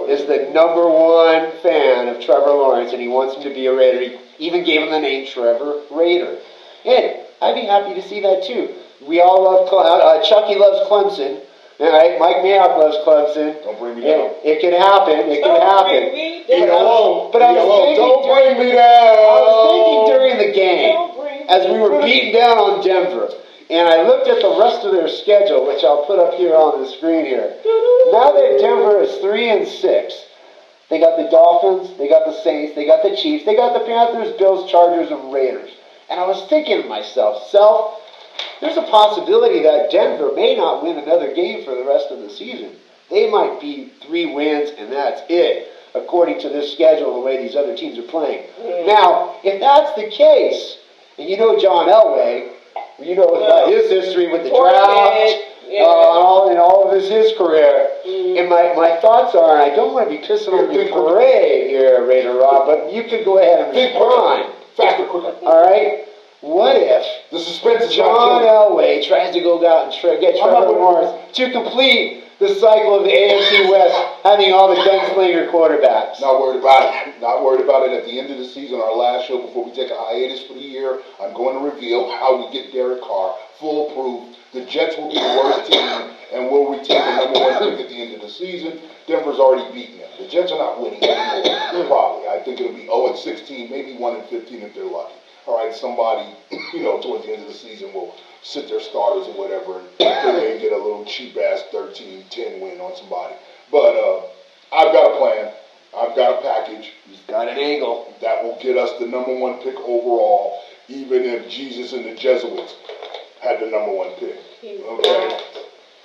is the #1 fan of Trevor Lawrence, and he wants him to be a Raider. He even gave him the name Trevor Raider. And I'd be happy to see that too. We all love Chucky loves Clemson. All right, Mike Mayock loves Clemson. Don't bring me down. It can happen. It can Don't happen. bring me Leave me down. alone. But I Leave me was alone. thinking Don't during- bring me down. I was thinking during the game, Don't bring me as we were beating down on Denver, and I looked at the rest of their schedule, which I'll put up here on the screen here. Now that Denver is 3-6, they got the Dolphins, they got the Saints, they got the Chiefs, they got the Panthers, Bills, Chargers, and Raiders. And I was thinking to myself, there's a possibility that Denver may not win another game for the rest of the season. They might be 3 wins and that's it, according to this schedule and the way these other teams are playing. Now, if that's the case, and you know John Elway, you know about his history with the Poor draft, kid, yeah. and all of his career. And my thoughts are, and I don't want to be pissing on your parade here, Raider Rob, but you could go ahead and respond. Faster, quicker. All right? What if The suspense is John not Elway tries to go out and get I'm not Trevor with- Lawrence to complete the cycle of the AFC West, having all the gunslinger quarterbacks? Not worried about it. Not worried about it. At the end of the season, our last show before we take a hiatus for the year, I'm going to reveal how we get Derek Carr foolproof. The Jets will be the worst team and will retain the #1 pick at the end of the season. Denver's already beaten them. The Jets are not winning anymore. Probably. I think it'll be 0-16, maybe 1-15 if they're lucky. All right, somebody, towards the end of the season will sit their starters or whatever, and then they get a little cheap-ass 13-10 win on somebody. But I've got a plan. I've got a package. He's got an angle. That will get us the number one pick overall, even if Jesus and the Jesuits had the number one pick. Okay?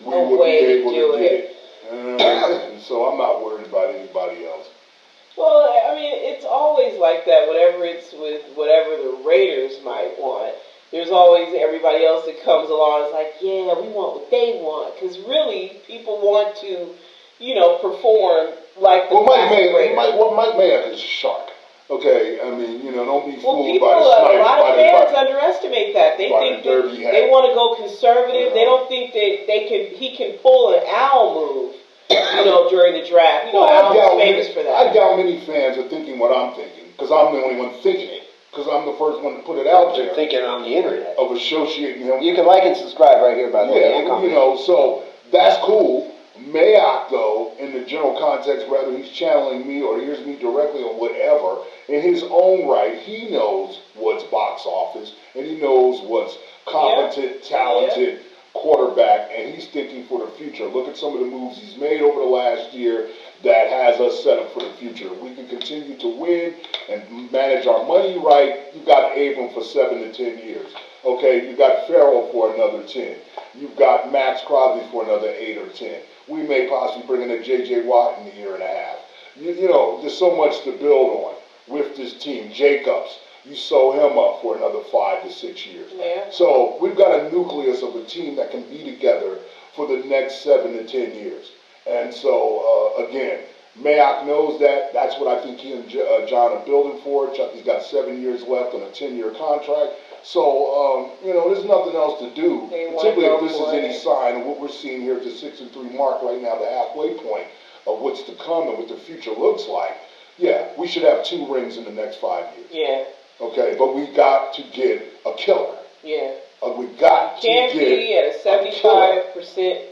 We would be able to get it. And so I'm not worried about anybody else. Well, I mean, it's always like that. Whatever it's with whatever the Raiders might want, there's always everybody else that comes along and is like, yeah, we want what they want. Because really, people want to, perform like the Raiders. Mike Mayock is a shark. Okay, I mean, don't be fooled people, by the snipe. A lot of fans underestimate that. They think that they want to go conservative. They don't think that he can pull an owl move. During the draft. Al's famous for that. I doubt many fans are thinking what I'm thinking, because I'm the only one thinking it, because I'm the first one to put it out there. You're thinking on the internet. Of associating him. You can like and subscribe right here, by the way. So that's cool. Mayock, though, in the general context, whether he's channeling me or hears me directly or whatever, in his own right, he knows what's box office, and he knows what's competent, talented, quarterback, and he's thinking for the future. Look at some of the moves he's made over the last year that has us set up for the future. If we can continue to win and manage our money right, you got Abram for 7 to 10 years. Okay, you got Farrell for another 10. You've got Max Crosby for another 8 or 10. We may possibly bring in a J.J. Watt in a year and a half. There's so much to build on with this team. Jacobs, you sew him up for another 5 to 6 years. Yeah. So we've got a nucleus of a team that can be together for the next 7 to 10 years. And so, again, Mayock knows that. That's what I think he and John are building for. He's got 7 years left on a 10-year contract. So, there's nothing else to do, particularly if this is any sign of what we're seeing here at the 6-3 mark right now, the halfway point of what's to come and what the future looks like. Yeah, we should have 2 rings in the next 5 years. Yeah. Okay, but we got to get a killer. Yeah. We got to get can't be at a 75%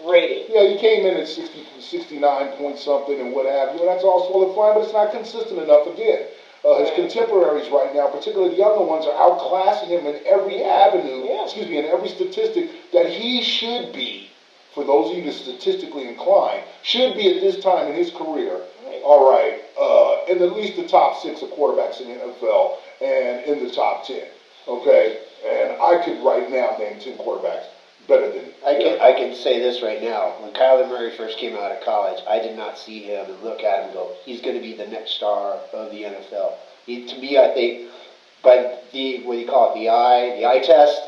rating. Yeah, he came in at 69 point something and what have you, and that's all swell and fine, but it's not consistent enough again. His contemporaries right now, particularly the younger ones, are outclassing him in every avenue, in every statistic that he should be, for those of you that statistically inclined, should be at this time in his career, all right, in at least the top 6 of quarterbacks in the NFL and in the top 10, okay? And I could right now name 10 quarterbacks better than him. I can say this right now. When Kyler Murray first came out of college, I did not see him and look at him and go, he's going to be the next star of the NFL. To me, I think, by the eye test,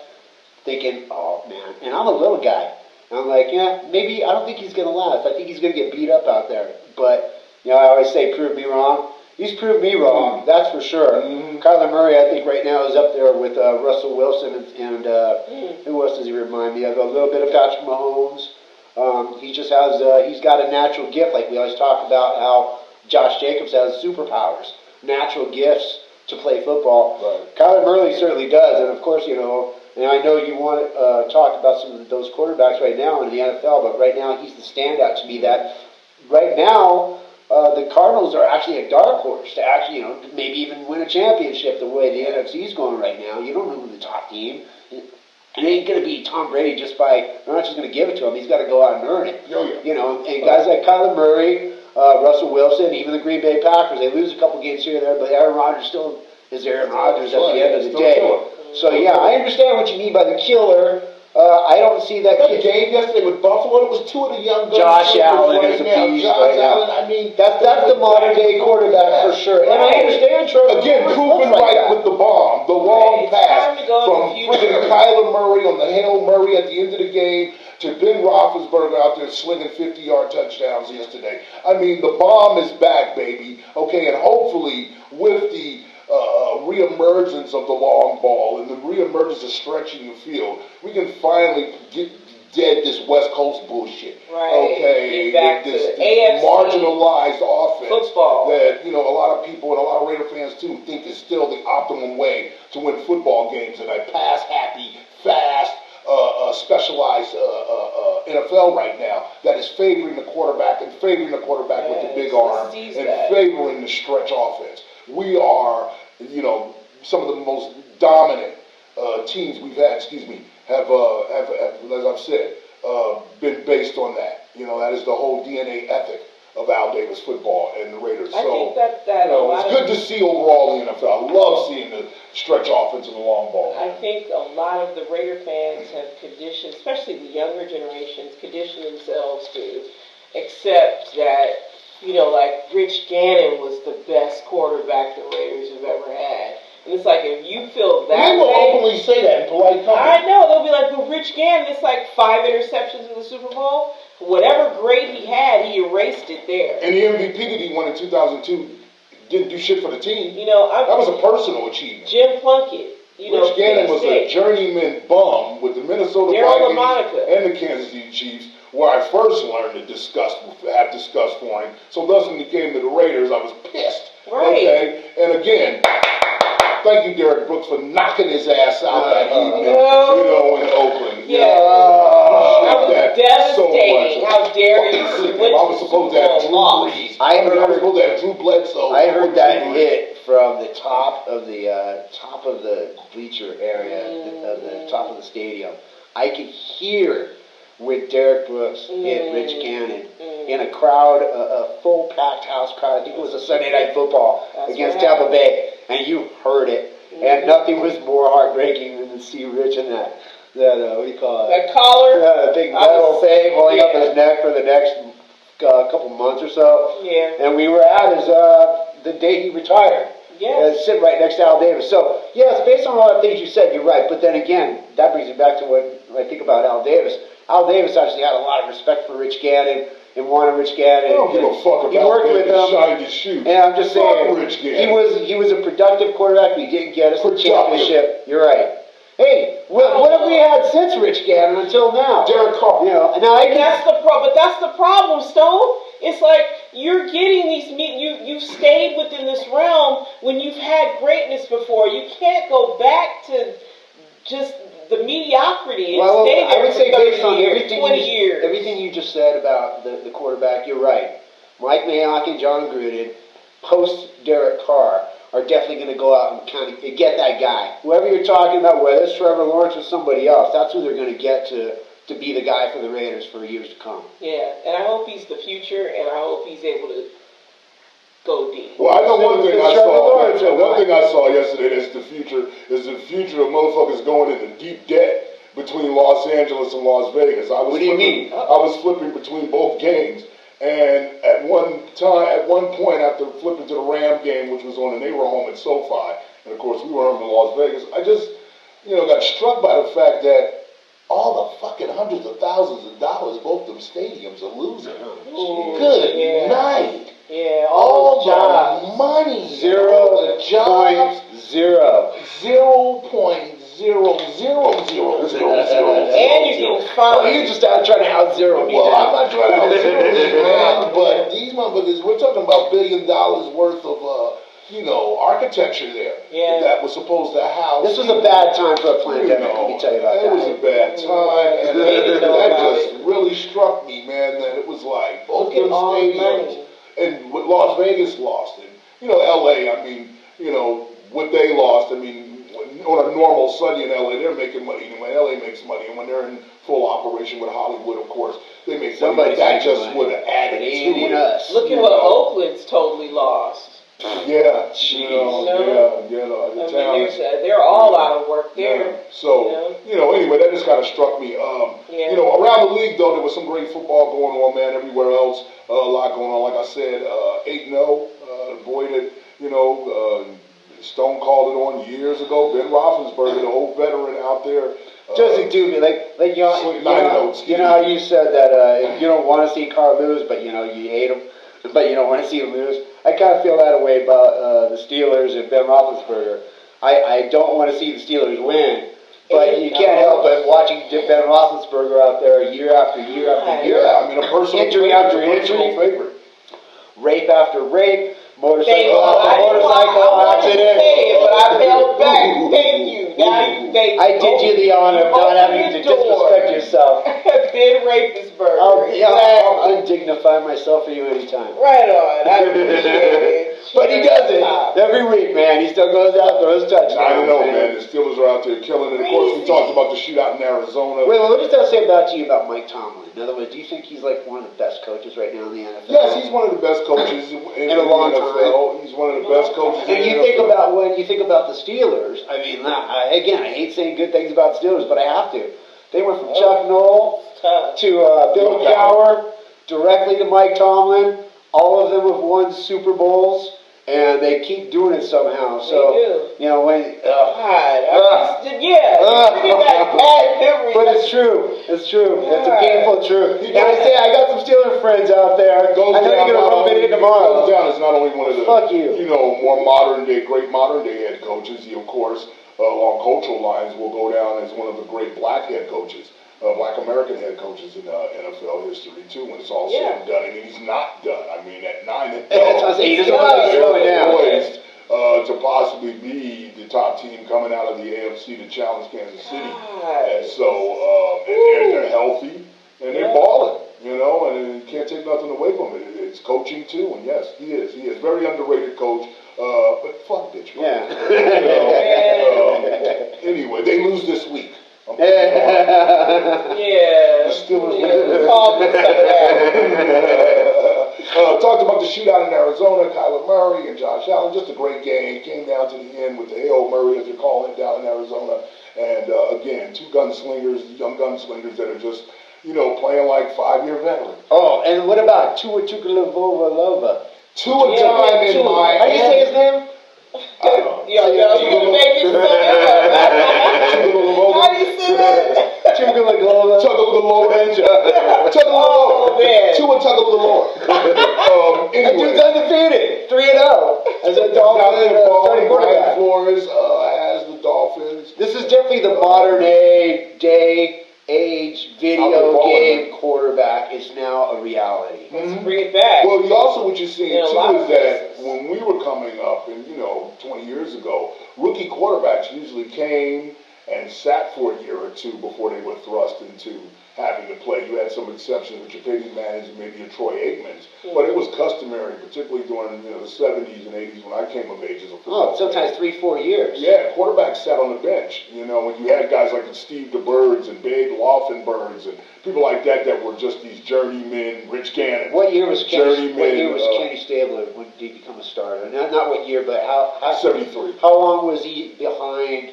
thinking, oh, man. And I'm a little guy. And I'm like, maybe, I don't think he's going to last. I think he's going to get beat up out there. But, I always say, prove me wrong. He's proved me wrong, that's for sure. Mm-hmm. Kyler Murray, I think right now is up there with Russell Wilson and who else does he remind me of? A little bit of Patrick Mahomes. He just has, he's got a natural gift, like we always talk about how Josh Jacobs has superpowers, natural gifts to play football. Right. Kyler Murray certainly does, and of course, and I know you want to talk about some of those quarterbacks right now in the NFL, but right now he's the standout to be that. Right now, the Cardinals are actually a dark horse to actually, maybe even win a championship the way the NFC is going right now. You don't know who the top team. It ain't going to be Tom Brady they're not just going to give it to him. He's got to go out and earn it. And guys like Kyler Murray, Russell Wilson, even the Green Bay Packers, they lose a couple games here and there, but Aaron Rodgers still is Aaron Rodgers at the end of the day. So, I understand what you mean by the killer. I don't see that game yesterday with Buffalo. It was 2 of the young guys. Josh Allen is a beast right now. I mean, that's the modern day quarterback for sure. And I understand Trevor. Again, proven right with the bomb, the long pass from freaking Kyler Murray on the Hail Murray at the end of the game to Ben Roethlisberger out there slinging 50-yard touchdowns yesterday. I mean, the bomb is back, baby. Okay, and hopefully with the reemergence of the long ball and the reemergence of stretching the field, we can finally get dead this West Coast bullshit. Right. Okay. Back this to AFC marginalized offense football that a lot of people and a lot of Raider fans too think is still the optimum way to win football games in a pass-happy, fast, specialized NFL right now that is favoring the quarterback and favoring the quarterback with the big arm and favoring the stretch offense. We are, some of the most dominant teams we've had, have as I've said, been based on that. You know, that is the whole DNA ethic of Al Davis football and the Raiders. I think that you know, it's good to see overall in the NFL. I love seeing the stretch offense and the long ball. I think a lot of the Raider fans have conditioned, especially the younger generations, conditioned themselves to accept that, you know, like Rich Gannon was the best quarterback the Raiders have ever had. And it's like, if you feel that They will way, openly say that in polite company. I know, they'll be like, but Rich Gannon, it's like 5 interceptions in the Super Bowl. Whatever grade he had, he erased it there. And the MVP that he won in 2002 didn't do shit for the team. You know, that was a personal achievement. Jim Plunkett. Rich Gannon was a journeyman bum with the Minnesota Vikings and the Kansas City Chiefs, where I first learned to have disgust for him. So thus when he came to the Raiders, I was pissed. Right. Okay? And again, thank you, Derek Brooks, for knocking his ass out that evening, in Oakland. Yeah. That was devastating. How dare you? I was supposed to have Drew Brees. I was supposed to have Drew Bledsoe. I heard that hit from the top of the bleacher area, the top of the stadium. I could hear when Derek Brooks hit Rich Gannon in a crowd, a full packed house crowd. I think it was a Sunday Night Football against Tampa Bay, and you heard it. And nothing was more heartbreaking than to see Rich in that what do you call it? That collar? Yeah, the big metal thing holding up his neck for the next couple months or so. Yeah. And we were at his the day he retired. Yeah. Sitting right next to Al Davis. So, yes, based on a lot of things you said, you're right. But then again, that brings me back to what I think about Al Davis. Al Davis actually had a lot of respect for Rich Gannon and wanted Rich Gannon. I don't give a fuck if Al Davis shined his shoe. And I'm just saying, Rich Gannon. he was a productive quarterback, but he didn't get us the championship. You're right. Hey, what have we had since Rich Gannon until now? Derek Carr. You know, and now that's the problem, Stone. It's like you're getting these. You've stayed within this realm when you've had greatness before. You can't go back to just the mediocrity and stay there I would say for 30 based on years, 20 years. Everything you just said about the quarterback, you're right. Mike Mayock and John Gruden, post Derek Carr, are definitely going to go out and kind of get that guy. Whoever you're talking about, whether it's Trevor Lawrence or somebody else, that's who they're going to get to be the guy for the Raiders for years to come. Yeah, and I hope he's the future, and I hope he's able to go deep. Well, I know one thing I saw yesterday is the future of motherfuckers going into deep debt between Los Angeles and Las Vegas. What do you mean? I was flipping between both games. And at one point, after flipping to the Ram game, which was on, and they were home at SoFi, and of course we were home in Las Vegas, I just, got struck by the fact that all the fucking hundreds of thousands of dollars both them stadiums are losing. Good night. Yeah, all the money. 0.0000000. And you can find. You're just out trying to out zero me. Well, I'm not trying to out zero you, man. But these motherfuckers, we're talking about $1 billion worth of, architecture there. Yeah. That was supposed to house. This was a bad time for a pandemic. Let me tell you about that. It was a bad time, and that just really struck me, man. That it was like both them stadiums, and what Las Vegas lost, and LA. I mean, what they lost. I mean, on a normal Sunday in LA, they're making money. And when LA makes money, and when they're in full operation with Hollywood, of course, they make money. That just would have added to it. Look at what Oakland's totally lost. Yeah, they're all out of work there. Yeah. So, anyway, that just kind of struck me. Around the league, though, there was some great football going on, man, everywhere else. A lot going on. Like I said, 8-0, boy that, Stone called it on years ago. Ben Roethlisberger, the old veteran out there. Doesn't do me you know how you said that if you don't want to see Carr lose, but you hate him, but you don't want to see him lose. I kind of feel that way about the Steelers and Ben Roethlisberger. I don't want to see the Steelers win, but you can't help but watching Ben Roethlisberger out there year after year after year. Yeah, I mean, a personal injury after injury, favorite, rape after rape. Motorcycle accident. But I felt back. Thank you. I did you the honor of not having to disrespect yourself. Ben Rapersburg. I'll undignify myself for you anytime. Right on. I appreciate it. But he does it every week, man. He still goes out, throws touchdowns. I don't know, man. The Steelers are out there killing it. Of course, we talked about the shootout in Arizona. Wait, what does that say to you about Mike Tomlin? In other words, do you think he's like one of the best coaches right now in the NFL? Yes, he's one of the best coaches in a long the NFL. He's one of the best coaches and in you the think NFL. about when you think about the Steelers, I mean, again, I hate saying good things about Steelers, but I have to. They went from Chuck Noll to Bill Cowher, directly to Mike Tomlin. All of them have won Super Bowls, and they keep doing it somehow. So, they do. you know, when... bringing back bad memories. But it's true. It's true. It's a painful truth. And I got some Steelers friends out there. I know you're going to rub it in tomorrow. Goes down as not only one of the more great modern day head coaches. He, of course, along cultural lines, will go down as one of the great black head coaches, black American head coaches in NFL history too. When it's all said and done, and he's not done. I mean, at 9-12, he doesn't want to slow it down. Poised to possibly be the top team coming out of the AFC to challenge Kansas City. And so, and they're healthy and they're balling, you know, and you can't take nothing away from it. It's coaching too, and yes, he is. He is very underrated coach. But fuck bitch, man. Anyway, they lose this week. The Steelers talked about the shootout in Arizona, Kyler Murray and Josh Allen. Just a great game. Came down to the end with the Hail Murray, as they're calling it, down in Arizona. And again, two gunslingers, young gunslingers that are just, playing like 5-year veterans. Oh, and what about Tua Tagovailoa? Tua time in my... How do you say his name? You're going to make it so good. How do you say that? Tagovailoa. Tua Tagovailoa. That dude's undefeated. 3-0. As a Dolphin starting quarterback. Flores has the Dolphins. This is definitely the modern age video game quarterback is now a reality. Let's bring it back. Well, what you're seeing too is that places. when we were coming up, and 20 years ago, rookie quarterbacks usually came and sat for a year or two before they were thrust into having to play. You had some exceptions with your Peyton Mannings and maybe your Troy Aikmans, but it was customary, particularly during the 70s and 80s when I came of age as a football player. Sometimes 3-4 years. Yeah, quarterbacks sat on the bench. When you had guys like Steve DeBirds and Babe Laufenbergs and people like that were just these journeymen, Rich Gannon. What year was Kenny Stabler when did he become a starter? Not what year, but how 73. How long was he behind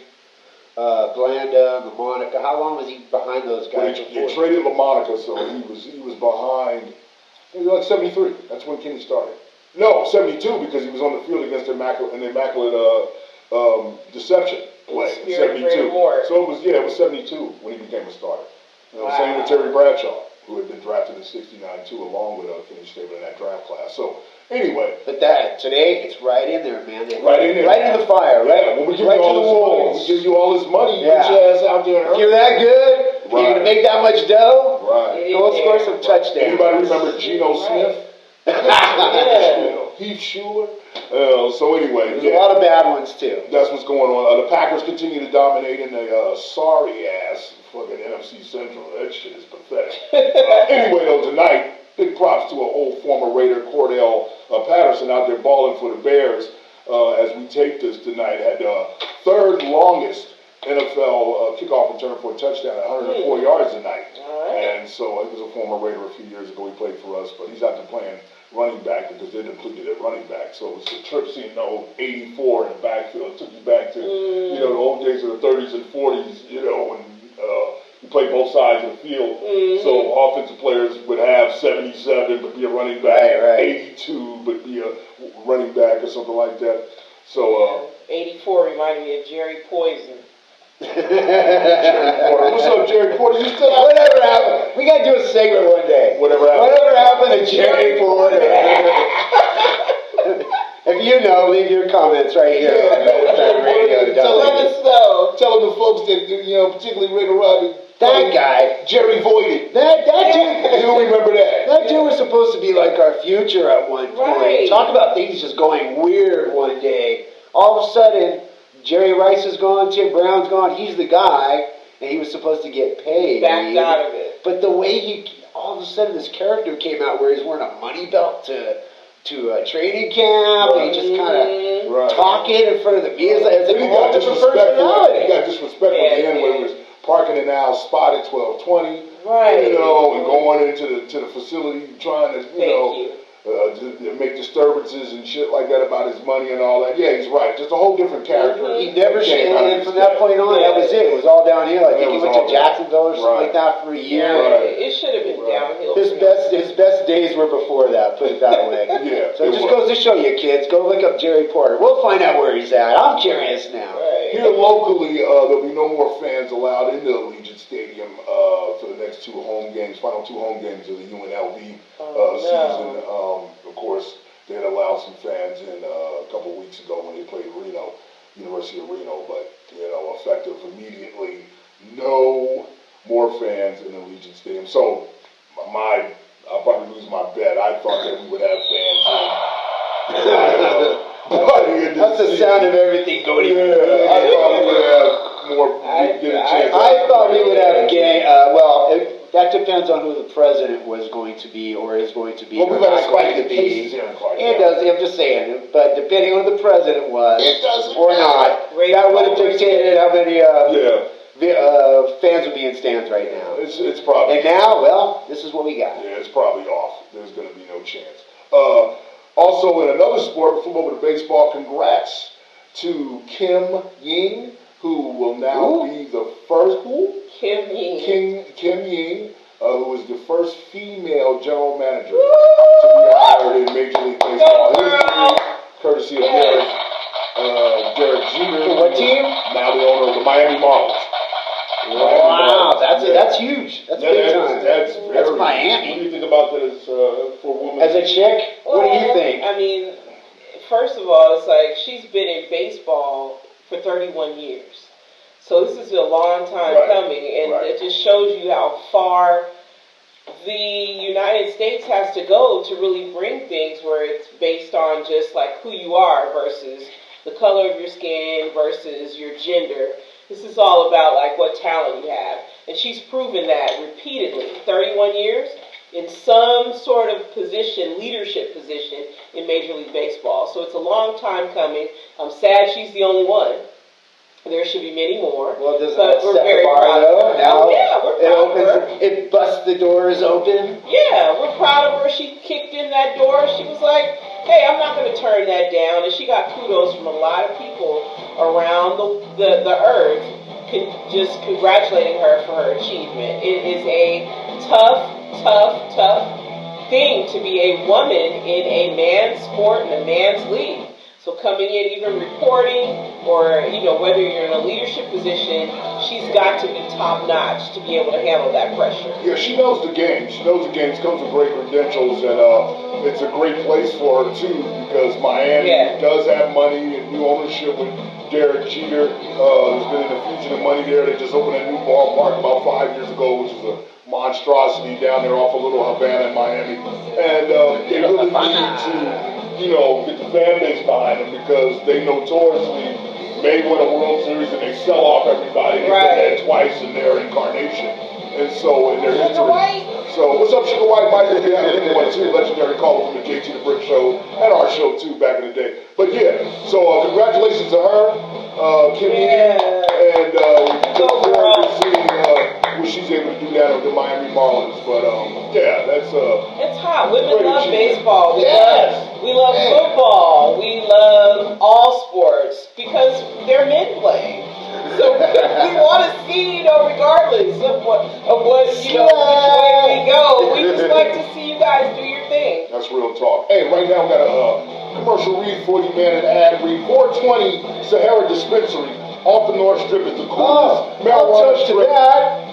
Blanda, LaMonica? How long was he behind those guys? They traded LaMonica, so he was behind. He was like 73. That's when Kenny started. No, 72 because he was on the field against the immaculate deception play in 72. So it was 72 when he became a starter. Same with Terry Bradshaw, who had been drafted in '69 too, along with Kenny Stabler in that draft class. So anyway, but today it's right in there, man. Right in there, right in the fire. Yeah, when we give you all this money, we give you all this money. Get your ass out there. If you're that good, you're gonna make that much dough. Right. Go score some touchdowns. Anybody remember Geno Smith? Heath Schuler. So anyway, there's a lot of bad ones too. That's what's going on. The Packers continue to dominate in the sorry ass fucking NFC Central. That shit is pathetic. Anyway, though, tonight, big props to an old former Raider, Cordell Patterson, out there balling for the Bears. As we tape this tonight, had the third longest NFL kickoff return for a touchdown at 104 yards tonight. And so he was a former Raider a few years ago. He played for us, but he's out there playing running back because they depleted at running back. So it's a trip seeing 84 in the backfield. It took you back to the old days of the 30s and 40s, when you play both sides of the field. So offensive players would have 77 but be a running back, 82 but be a running back or something like that. So 84 reminded me of Jerry Poison. Jerry Porter. What's up, Jerry Porter? You still out? Whatever happened? We gotta do a segment one day. Whatever happened to Jerry Porter? If you know, leave your comments right here. Let us know. Tell the folks that particularly Raider Robbie. That guy, Jerry Voidy. That dude. You don't remember that? That dude was supposed to be like our future at one point. Right. Talk about things just going weird one day. All of a sudden, Jerry Rice is gone, Tim Brown's gone. He's the guy, and he was supposed to get paid. Backed out of it. But the way all of a sudden, this character came out where he's wearing a money belt to to a training camp. He just kind of Right. talking in front of the media as a Then he got different disrespectful. He personality. got disrespectful at the end when he was parking in our spot at 1220. Right. You know, and going into the facility trying to, to make disturbances and shit like that about his money and all that. Yeah, he's right. Just a whole different character. He never came out of and his from that point on, that was it. It was all downhill. I think he went to Jacksonville or something like that for a year. Right. It should have been downhill. His best days were before that, put it that way. Yeah. So it just goes to show you, kids, go look up Jerry Porter. We'll find out where he's at. I'm curious now. Right. Here locally, there'll be no more fans allowed into Allegiant Stadium for the next final two home games of the UNLV season. Of course, they had allowed some fans in a couple weeks ago when they played Reno, University of Reno, but effective immediately, no more fans in Allegiant Stadium. So I'll probably lose my bet. I thought that we would have fans in. That's the sound of everything going. Yeah, I thought we would have more. Get a chance. I thought we would have gang. That depends on who the president was going to be or is going to be. Well, we've had a spike in to be. cases here in Clark. It does. I'm just saying. But depending on who the president was, It doesn't or matter. not, that would have dictated how many fans would be in stands right now. It's probably. And now, well, this is what we got. Yeah, it's probably off. There's going to be no chance. Also, in another sport, football to baseball, congrats to Kim Ying, who will now be the first. Kim Ying. Kim Ying, who is the first female general manager to be hired in Major League Baseball. History, courtesy of Derek Jeter. For what team? Now the owner of the Miami Marlins. Wow, that's huge. That's big time. That's Miami. What do you think about this for women? As a chick, what do you think? I mean, first of all, it's like she's been in baseball for 31 years. So this is a long time coming, and it just shows you how far the United States has to go to really bring things where it's based on just like who you are versus the color of your skin versus your gender. This is all about like what talent you have. And she's proven that repeatedly. 31 years in some sort of position, leadership position in Major League Baseball. So it's a long time coming. I'm sad she's the only one. There should be many more. Well, doesn't but we're set very the bar proud though? of her. Now We're proud of her. It busts the doors open. Yeah, we're proud of her. She kicked in that door. She was like, hey, I'm not going to turn that down. And she got kudos from a lot of people around the earth just congratulating her for her achievement. It is a tough thing to be a woman in a man's sport and a man's league. So coming in, even reporting, or whether you're in a leadership position, she's got to be top notch to be able to handle that pressure. Yeah, she knows the game. She knows the game. She comes with great credentials, and it's a great place for her too because Miami does have money and new ownership with Derek Jeter. There's been an infusion of money there. They just opened a new ballpark about 5 years ago, which is a monstrosity down there off of Little Havana in Miami, and they really need to. Get the fan base behind them because they notoriously may win a World Series and they sell off everybody. They've done that twice in their incarnation. And so in their history. So what's up, Sugar White? Michael, we had one too, legendary caller from the JT the Brick Show and our show too back in the day. But yeah, so congratulations to her, Kim Ying, and look forward to seeing what she's able to do down with the Miami Marlins. But that's it's hot. Women love achievement. baseball. We love football. We love all sports because they're men playing. So we want to see, regardless of which way we go, we just like to see you guys do your thing. That's real talk. Hey, right now we got a commercial read for you, man, an ad read. 420 Sahara Dispensary off the North Strip is the coolest marijuana strip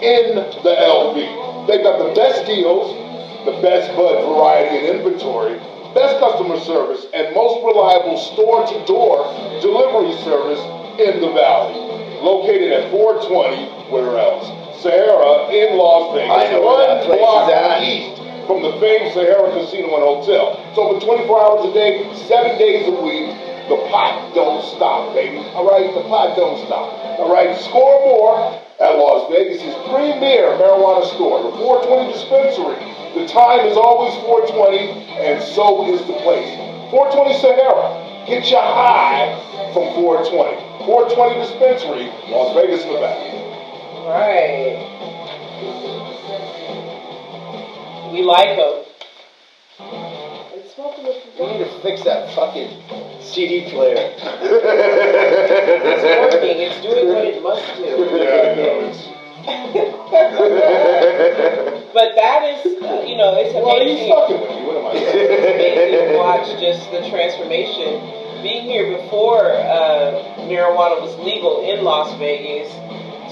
in the LV. They've got the best deals, the best bud variety and inventory, best customer service, and most reliable store-to-door delivery service in the Valley. Located at 420, where else? Sahara in Las Vegas. I know where that place block is at. east from the famed Sahara Casino and Hotel. It's open 24 hours a day, 7 days a week. The pot don't stop, baby. All right, the pot don't stop. All right, score more at Las Vegas' premier marijuana store, the 420 Dispensary. The time is always 420, and so is the place. 420 Sahara. Get your high from 420. 420 Dispensary, Las Vegas, Nevada. Right. We like them. We need to fix that fucking CD player. It's working. It's doing what it must do. Yeah, I know. But that is, it's amazing. Well, he's fucking with me. What am I saying? It's amazing to watch just the transformation. Being here before marijuana was legal in Las Vegas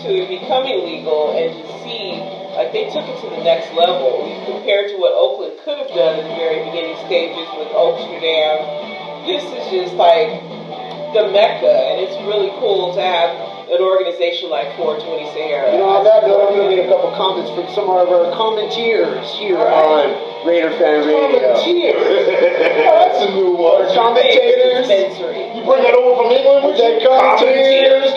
to it becoming legal, and to see, like, they took it to the next level. Compared to what Oakland could have done in the very beginning stages with Amsterdam, this is just like the Mecca, and it's really cool to have an organization like 420 Sahara. On that note, I'm going to get a couple comments from some of our commentators here on Raider Fan Radio. Commentators? That's a new one. Commentators. Dispensary. You bring that over from England with you? Commentators.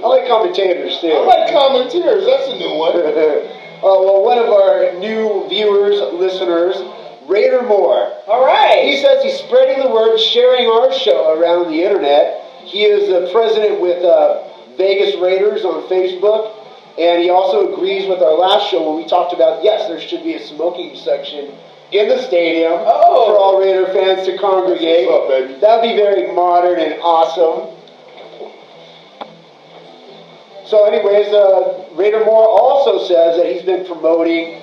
I like commentators too. I like commentators. That's a new one. Well, one of our new viewers, listeners, Raider Moore. All right. He says he's spreading the word, sharing our show around the internet. He is the president with Vegas Raiders on Facebook, and he also agrees with our last show when we talked about, yes, there should be a smoking section in the stadium for all Raider fans to congregate. What's up, baby? That would be very modern and awesome. So anyways, Raider Moore also says that he's been promoting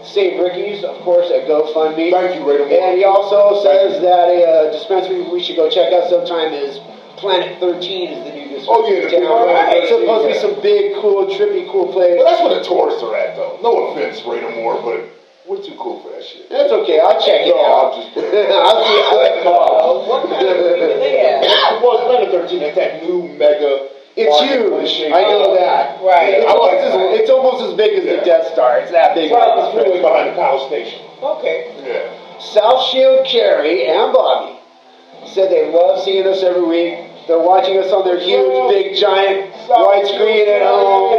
Save Ricky's, of course, at GoFundMe. Thank you, Raider Moore. And he also says that a dispensary we should go check out sometime is Planet 13 is the new dispensary. Oh, yeah, the in town. Planet It's supposed to be some big, cool, trippy, cool place. Well, that's where the tourists are at, though. No offense, Raider Moore, but we're too cool for that shit. That's okay, I'll check it out. I'm just... I'll see. I like them all. What kind of thing do they have? Well, it's Planet 13. It's that new mega... It's huge. I know that. Right. It's almost as big as the Death Star. It's that big. Well, it's really behind the power station. Okay. Yeah. South Shield Carrie and Bobby said they love seeing us every week. They're watching us on their huge, big, giant widescreen at home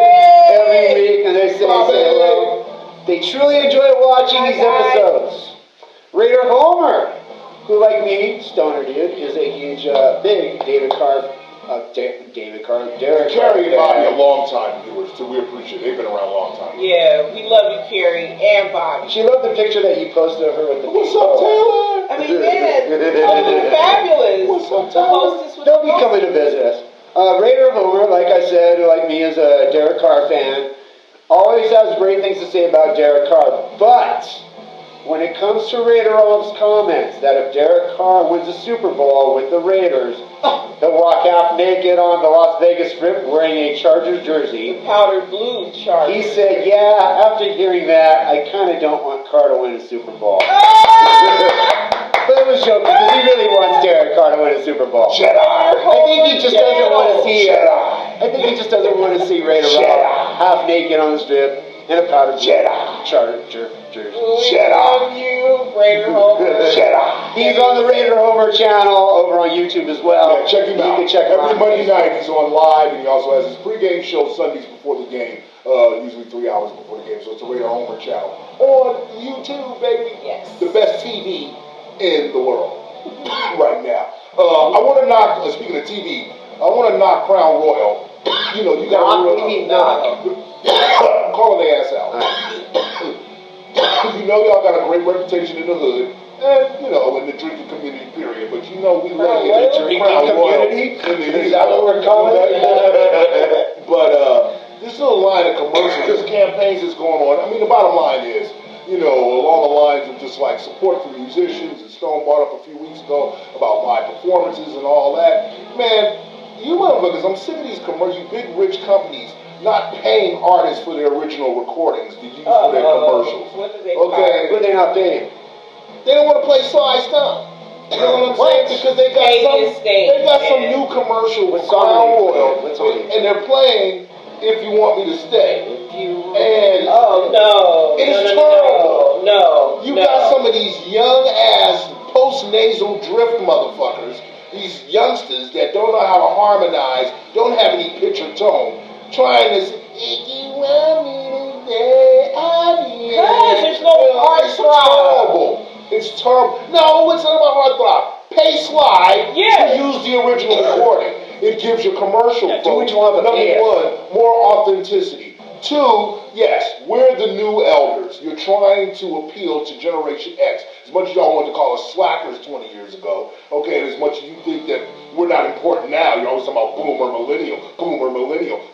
every week, and they say hello. They truly enjoy watching these episodes. Raider Homer, who like me, stoner dude, is a huge, big Derek Carr Carrie and Bobby are long-time viewers, too. We appreciate it. They've been around a long time. Yeah, we love you, Carrie and Bobby. She loved the picture that you posted of her with the What's up, Taylor? I mean, man, totally fabulous. What's up, The hostess with They'll the be coming to visit us. Raider Homer, like I said, who like me is a Derek Carr fan, always has great things to say about Derek Carr. But when it comes to Raider Homer's comments that if Derek Carr wins the Super Bowl with the Raiders, he'll walk half naked on the Las Vegas Strip wearing a Chargers jersey. powdered blue Chargers. He said, yeah, after hearing that, I kind of don't want Carr to win a Super Bowl. But it was joking, because he really wants Derek Carr to win a Super Bowl. Jedi. I think he just doesn't want to see Raider half naked on the strip in a powdered Charger jersey. We love you, Raider Homer. He's on the Raider Homer channel over on YouTube as well. Yeah, check him out. You can check him out. Every Monday night he's on live, and he also has his pregame show Sundays before the game, usually 3 hours before the game. So it's the Raider Homer channel on YouTube, baby. Yes. The best TV in the world right now. I want to knock. Speaking of TV, I want to knock Crown Royal. You know, you got to calling their ass out. You know, y'all got a great reputation in the hood, and you know, in the drinking community, period. But you know, we love the drinking community. Is that what we're calling it? But this little line of commercials, this campaigns that's going on. I mean, the bottom line is, you know, along the lines of just like support for musicians. And Stone brought up a few weeks ago about my performances and all that. Man, you motherfuckers, I'm sick of these commercials, big rich companies not paying artists for their original recordings to use for their commercials. What do they Okay, What are they not paying? they don't want to play Sly Stone. You know what I'm saying? Because they got some new commercial with Crown Royal, and they're playing "If You Want Me to Stay." And no, it is terrible. You got some of these young ass post-nasal drift motherfuckers, these youngsters that don't know how to harmonize, don't have any pitch or tone, trying to say, "If you want me to stay, I need there's no it's terrible. It's terrible. No, it's not about heartthrob. Pay Sly to use the original recording. It gives you commercial folks. Number one, more authenticity. Two, yes, we're the new elders. You're trying to appeal to Generation X. As much as y'all want to call us slackers 20 years ago, okay, and as much as you think that we're not important now, you're always talking about boomer, millennial.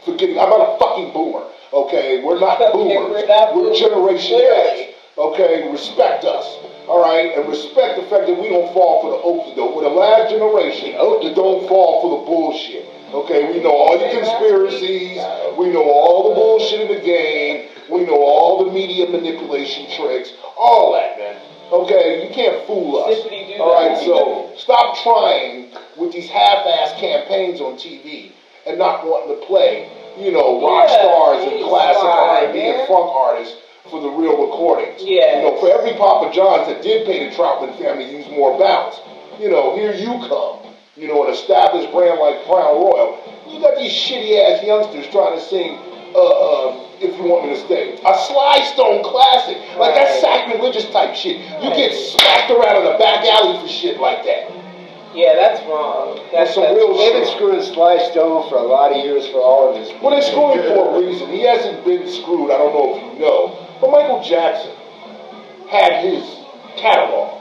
Forgetting, I'm not a fucking boomer, okay? We're not boomers. We're Generation X, okay? Respect us, all right? And respect the fact that we don't fall for the okie doke. We're the last generation that don't fall for the bullshit. Okay, we know all your conspiracies, we know all the bullshit in the game, we know all the media manipulation tricks, all that, man. Okay, you can't fool us. Alright, so stop trying with these half-ass campaigns on TV and not wanting to play, rock stars and classic R&B and funk artists for the real recordings. For every Papa John's that did pay the Troutman family to use more bounce, here you come. An established brand like Crown Royal. You got these shitty-ass youngsters trying to sing, If You Want Me to Stay. A Sly Stone classic. Like, that's sacrilegious type shit. You get smacked around in the back alley for shit like that. Yeah, that's wrong. That's some real shit. They've been screwing Sly Stone for a lot of years for all of his. Well, they're screwing for a reason. He hasn't been screwed, I don't know if you know. But Michael Jackson had his catalog.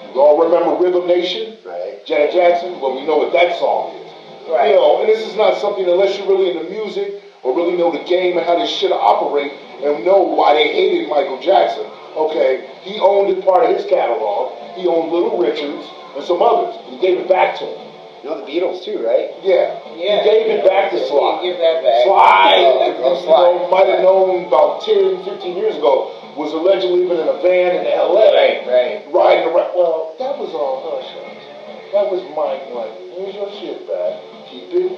You all remember Rhythm Nation? Right. Janet Jackson? Well, we know what that song is. Right. And this is not something, unless you're really into music or really know the game and how this shit operate and know why they hated Michael Jackson. Okay, he owned it, part of his catalog. He owned Little Richards and some others. He gave it back to him. The Beatles too, right? Yeah. He gave it back to Sly. Give that back. Sly, might have known about 10, 15 years ago, was allegedly living in a van in L.A. Right. Riding around. Well, that was all hush hush. That was Mike. Like, here's your shit back. Keep it.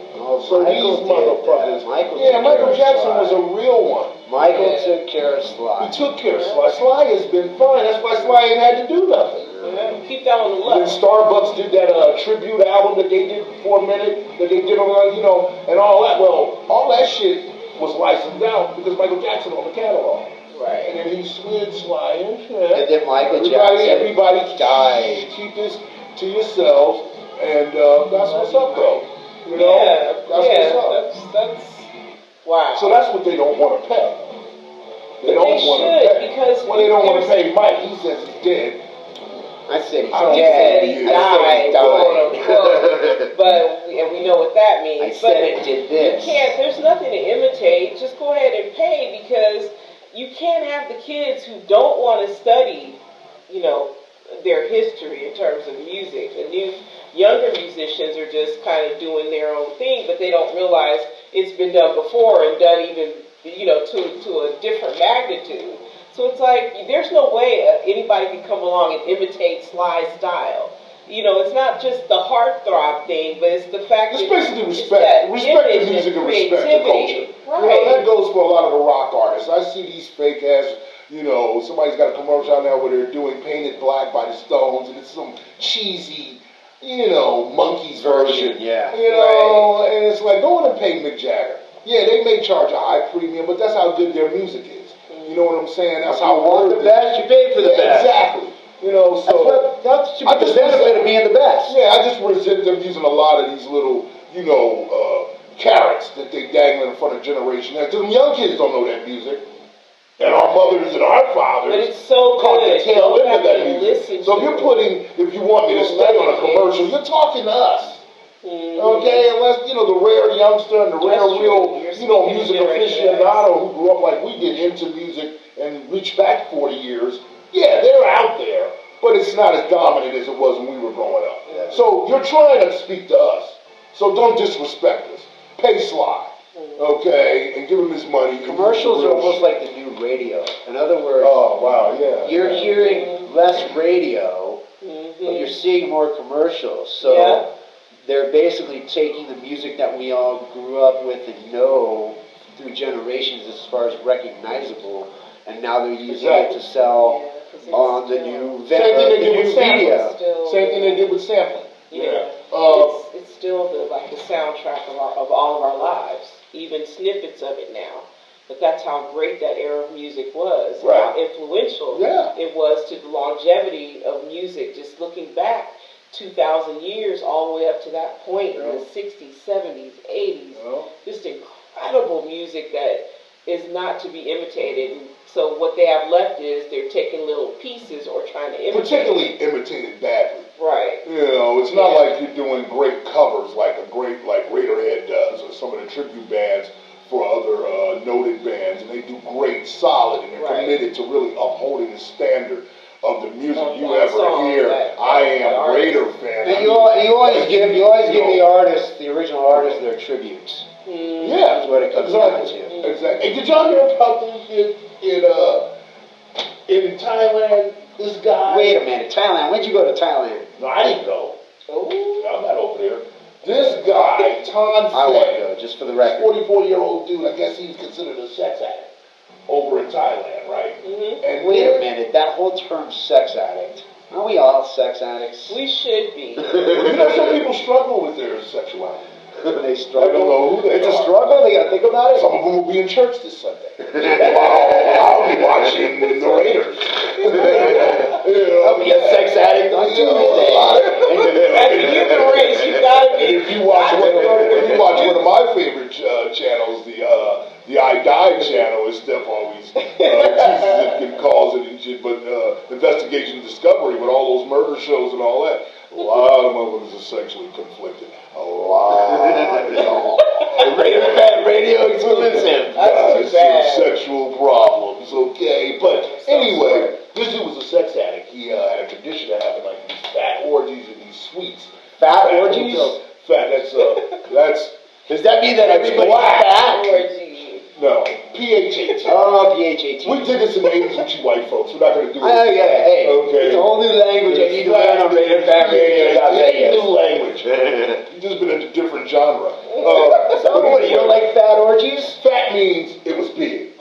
So these motherfuckers. Michael Jackson was a real one. Michael took care of Sly. He took care of Sly. Sly has been fine. That's why Sly ain't had to do nothing. Keep that on the left. Then Starbucks did that tribute album that they did for a minute, that they did on, and all that. Well, all that shit was licensed out because Michael Jackson on the catalog. Right. And then he slid Sly and shit. And then Michael Jackson everybody died. Keep this to yourselves, and that's what's up, though. That's what's up. That's wow. So that's what they don't want to pay. They don't want to pay. Because they don't want to pay Mike. He says he's dead. I said he's dead. He died. Died. But we know what that means. I said it did this. You can't. There's nothing to imitate. Just go ahead and pay, because you can't have the kids who don't want to study, their history in terms of music. The younger musicians are just kind of doing their own thing, but they don't realize it's been done before and done even, to a different magnitude. So it's like, there's no way anybody can come along and imitate Sly's style. It's not just the heartthrob thing, but it's the fact it's basically respect the music and respect the culture. Right. That goes for a lot of the rock artists. I see these fake ass, somebody's got a commercial out now where they're doing Painted Black by the Stones, and it's some cheesy, Monkeys version. Yeah. And it's like, go on and pay Mick Jagger. Yeah, they may charge a high premium, but that's how good their music is. You know what I'm saying? That's how you want the best, you pay for the best. Exactly. That's the benefit of being the best. Yeah, I just resent them using a lot of these little, carrots that they dangle in front of Generation X. Because young kids don't know that music. And our mothers and our fathers but it's so caught good. the tail end of that music. So if you want me to stay on a commercial, you're talking to us. Mm-hmm. Okay, unless, the rare youngster and the rare real, music aficionado who grew up like we did into music and reached back 40 years. Yeah, they're out there, but it's not as dominant as it was when we were growing up. Yeah. So you're trying to speak to us. So don't disrespect us. Pay Sly, okay, and give him his money. Commercials are almost like the new radio. In other words, you're hearing less radio, but you're seeing more commercials. So they're basically taking the music that we all grew up with and know through generations as far as recognizable, and now they're using it to sell on the new Same thing they did with media. Same thing they did with sampling. It's still the soundtrack of all of our lives, even snippets of it now. But that's how great that era of music was, Right. how influential Yeah. it was to the longevity of music. Just looking back 2,000 years all the way up to that point in the 60s, 70s, 80s. Just incredible music that is not to be imitated. And so what they have left is they're taking little pieces or trying to imitate. Particularly imitated badly. Right. You know, it's not like you're doing great covers like Raiderhead does, or some of the tribute bands for other noted bands, and they do great, solid, and they're committed to really upholding the standard of the music you ever hear. I am Raider fan. And you always give the artists, the original artists, their tributes. Yeah, That's what it comes down to. Exactly. Hey, did y'all hear about this in Thailand? This guy. Wait a minute, Thailand. When'd you go to Thailand? No, I didn't go. I'm not over there. This guy, Tan I want to Phet, go, just for the record. 44-year-old dude. I guess he's considered a sex addict over in Thailand, right? And Wait a minute, that whole term sex addict. Aren't we all sex addicts? We should be. You know, some people struggle with their sexuality. They struggle. I don't know who they It's are. a struggle, they gotta think about it. Some of them will be in church this Sunday. I'll be watching the Raiders. I'll be a sex addict on Tuesday. As a human race, you gotta be. If you watch one of my favorite channels, the I Die channel, is Steph always teases it and calls it and shit, but Investigation Discovery with all those murder shows and all that, a lot of motherfuckers are sexually conflicted. A lot. Radio exclusive. That's too bad. Sexual problems, okay? But anyway, this dude was a sex addict. He had a tradition of having like these fat orgies and these suites. Fat orgies? Fat, that's Does that mean that everybody's black. fat? No, PHAT. Oh, PHAT. We did this in the 80s with you white folks. We're not going to do it. Hey, okay. It's a whole new language I need to learn on RaiderFanRadio.Vegas. New language. You've just been in a different genre. So what, you don't like fat orgies? Fat means it was big,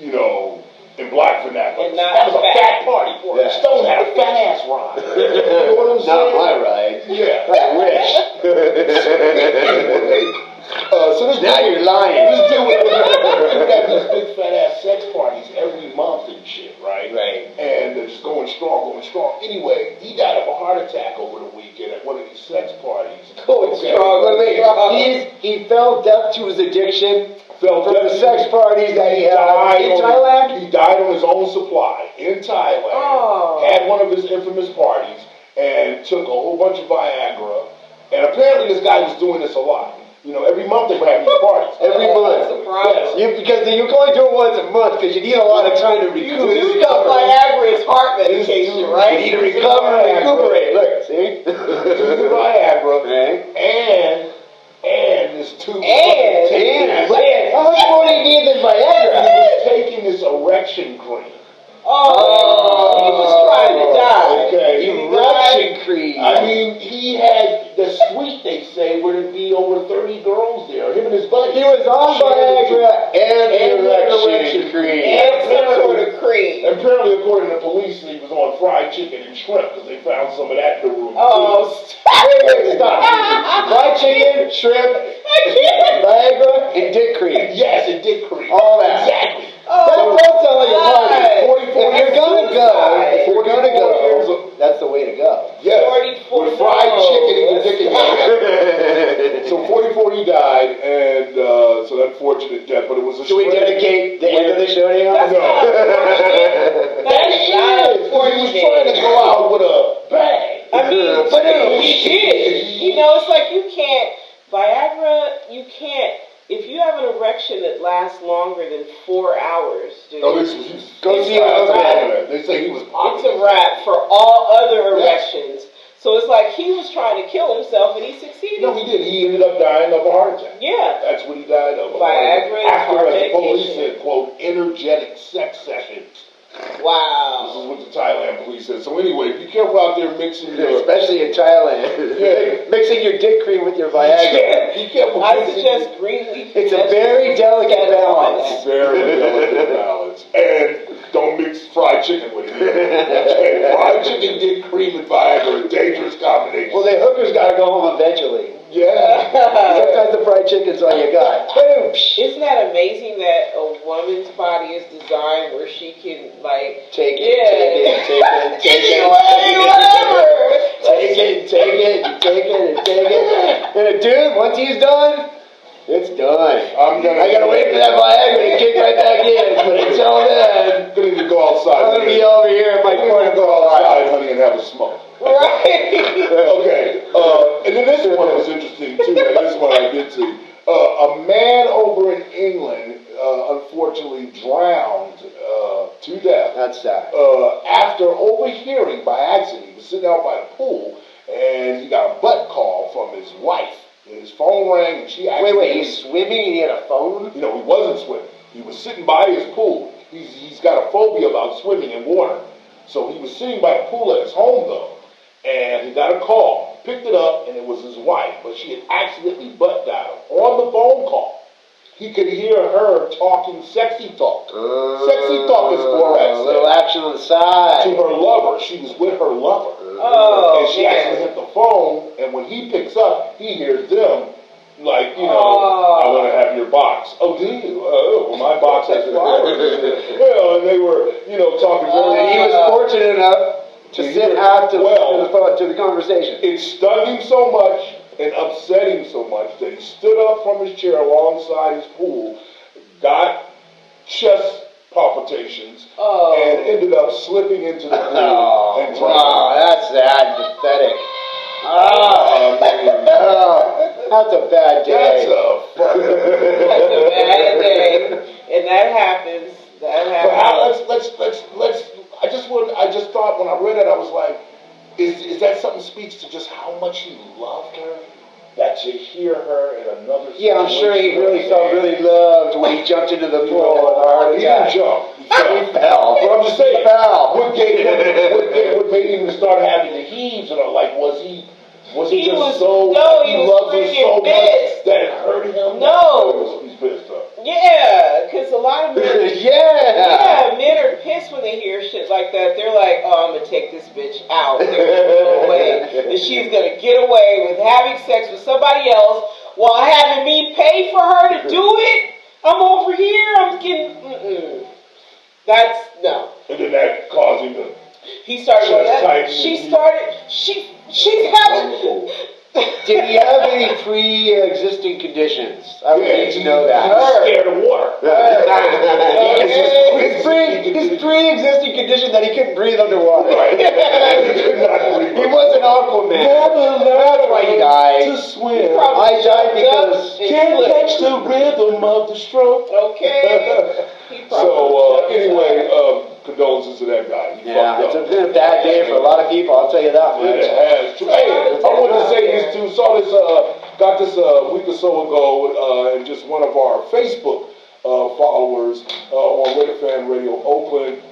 you know, in black vernacular. And not that was a fat. fat party. Yeah. Stone had a fat ass ride. You know what I'm saying? Not my ride. Yeah. I wish. So this Now you're lying. This dude would have these big fat ass sex parties every month and shit, right? Right. And they're just going strong. Anyway, he died of a heart attack over the weekend at one of these sex parties. Going strong. Wait, he fell deaf to his addiction from the sex parties that he had in Thailand? He died on his own supply in Thailand. Oh. Had one of his infamous parties and took a whole bunch of Viagra. And apparently this guy was doing this a lot. You know, every month they were having these parties. Every month. Surprise. Because you can only do it once a month because you need a lot of time to You recuperate. know Viagra is heart medication, right? You need to recover and recuperate. Look, see? The Viagra. Right. And this tube. How much more do you need than He Viagra? was taking this erection cream. Oh, he was trying to die. Okay. Erection cream. I mean, he had the suite, they say, where there'd be over 30 girls there. Him and his buddy. He was on Viagra and erection cream. And some sort of cream. Apparently, according to police, he was on fried chicken and shrimp because they found some of that in the room. Oh, Wait, stop. Fried chicken, shrimp, Viagra, and dick cream. Yes, and dick cream. All that. Exactly. That does sound like a party. 44 If you're gonna go, that's the way to go. Yes. 44 With fried chicken and That's dick in your So 44, he died, and so unfortunate death, but it was a Should we dedicate the end of the show to him? That's No. not unfortunate. That is not He was trying to unfortunate. go out with a bang. I mean, but he did. You know, it's like you can't, Viagra, you can't, if you have an erection that lasts longer than 4 hours, dude, No, this was Go see him. They say he was it's popular. a wrap for all other erections. So it's like he was trying to kill himself and he succeeded. No, he did. He ended up dying of a heart attack. Yeah. That's what he died of. Viagra and After, heart as the police medication. said, quote, energetic sex sessions. This Wow. is what the Thailand police said. So anyway, be careful out there mixing your... Especially in Thailand. Yeah. Mixing your dick cream with your Viagra. Be careful I mixing suggest green leafy It's a vegetables very delicate instead of balance. that. Very delicate balance. And don't mix fried chicken with it either. Okay, fried chicken, dick cream, and Viagra, a dangerous combination. Well, the hookers gotta go home eventually. Yeah. Sometimes the fried chicken's all you got. Boom. Isn't that amazing that a woman woman's body is designed where she can like Take it, yeah. take it. Whatever. Take it. And a dude, once he's done, it's done. I gotta wait for that Viagra to kick right back in. But until then, I'm gonna need to go outside. I'm gonna be over here in my corner. Go outside, honey, and have a smoke. Right. Okay. And then this one was interesting too. And this one I did see. A man over in England unfortunately drowned to death. That's sad. After overhearing by accident, he was sitting out by the pool, and he got a butt call from his wife. His phone rang, and she actually... Wait, he's swimming and he had a phone? You know, he wasn't swimming. He was sitting by his pool. He's got a phobia about swimming in water. So he was sitting by the pool at his home, though, and he got a call. Picked it up, and it was his wife, but she had accidentally butt dialed. On the phone call, he could hear her talking sexy talk. Sexy talk is Borat. A little action on the side. To her lover. She was with her lover. Oh, and she actually hit the phone, and when he picks up, he hears them, like, you know, I want to have your box. Oh, do you? Oh, well, my box has the and they were, you know, talking very... And he was fortunate enough to sit out to the conversation. It stunned him so much and upset him so much that he stood up from his chair alongside his pool, got chest palpitations, and ended up slipping into the pool and drowned. Wow, that's sad and pathetic. That's a bad day. That's a bad day, and that happens. I just thought when I read it, I was like, is that something speaks to just how much he loved her? That to hear her in another situation. Yeah, I'm sure he really felt really loved when he jumped into the pool. He didn't jump. He fell. But I'm just saying, He fell. what made him start having the heaves? And like, was he loves her so much that it hurt him? No. He's pissed off. Yeah, because a lot of men... men are pissed when they hear shit like that. They're like, oh, I'm going to take this bitch out. There's no way that she's going to get away with having sex with somebody else while having me pay for her to do it. I'm over here. I'm getting... That's... No. And then that caused him to... He started with that. She's having... Did he have any pre-existing conditions? I would need to know that. He was scared of water. His pre-existing condition that he couldn't breathe underwater. Right. He could not breathe. He was an Aquaman. That's why he died. To swim. I died because can't catch the rhythm of the stroke. Okay. So anyway, condolences to that guy. It's been a bad day for a lot of people. I'll tell you that much. It has. Hey, I want to say this too. Saw this. Got this a week or so ago, and just one of our Facebook followers on RaiderFan Radio Oakland,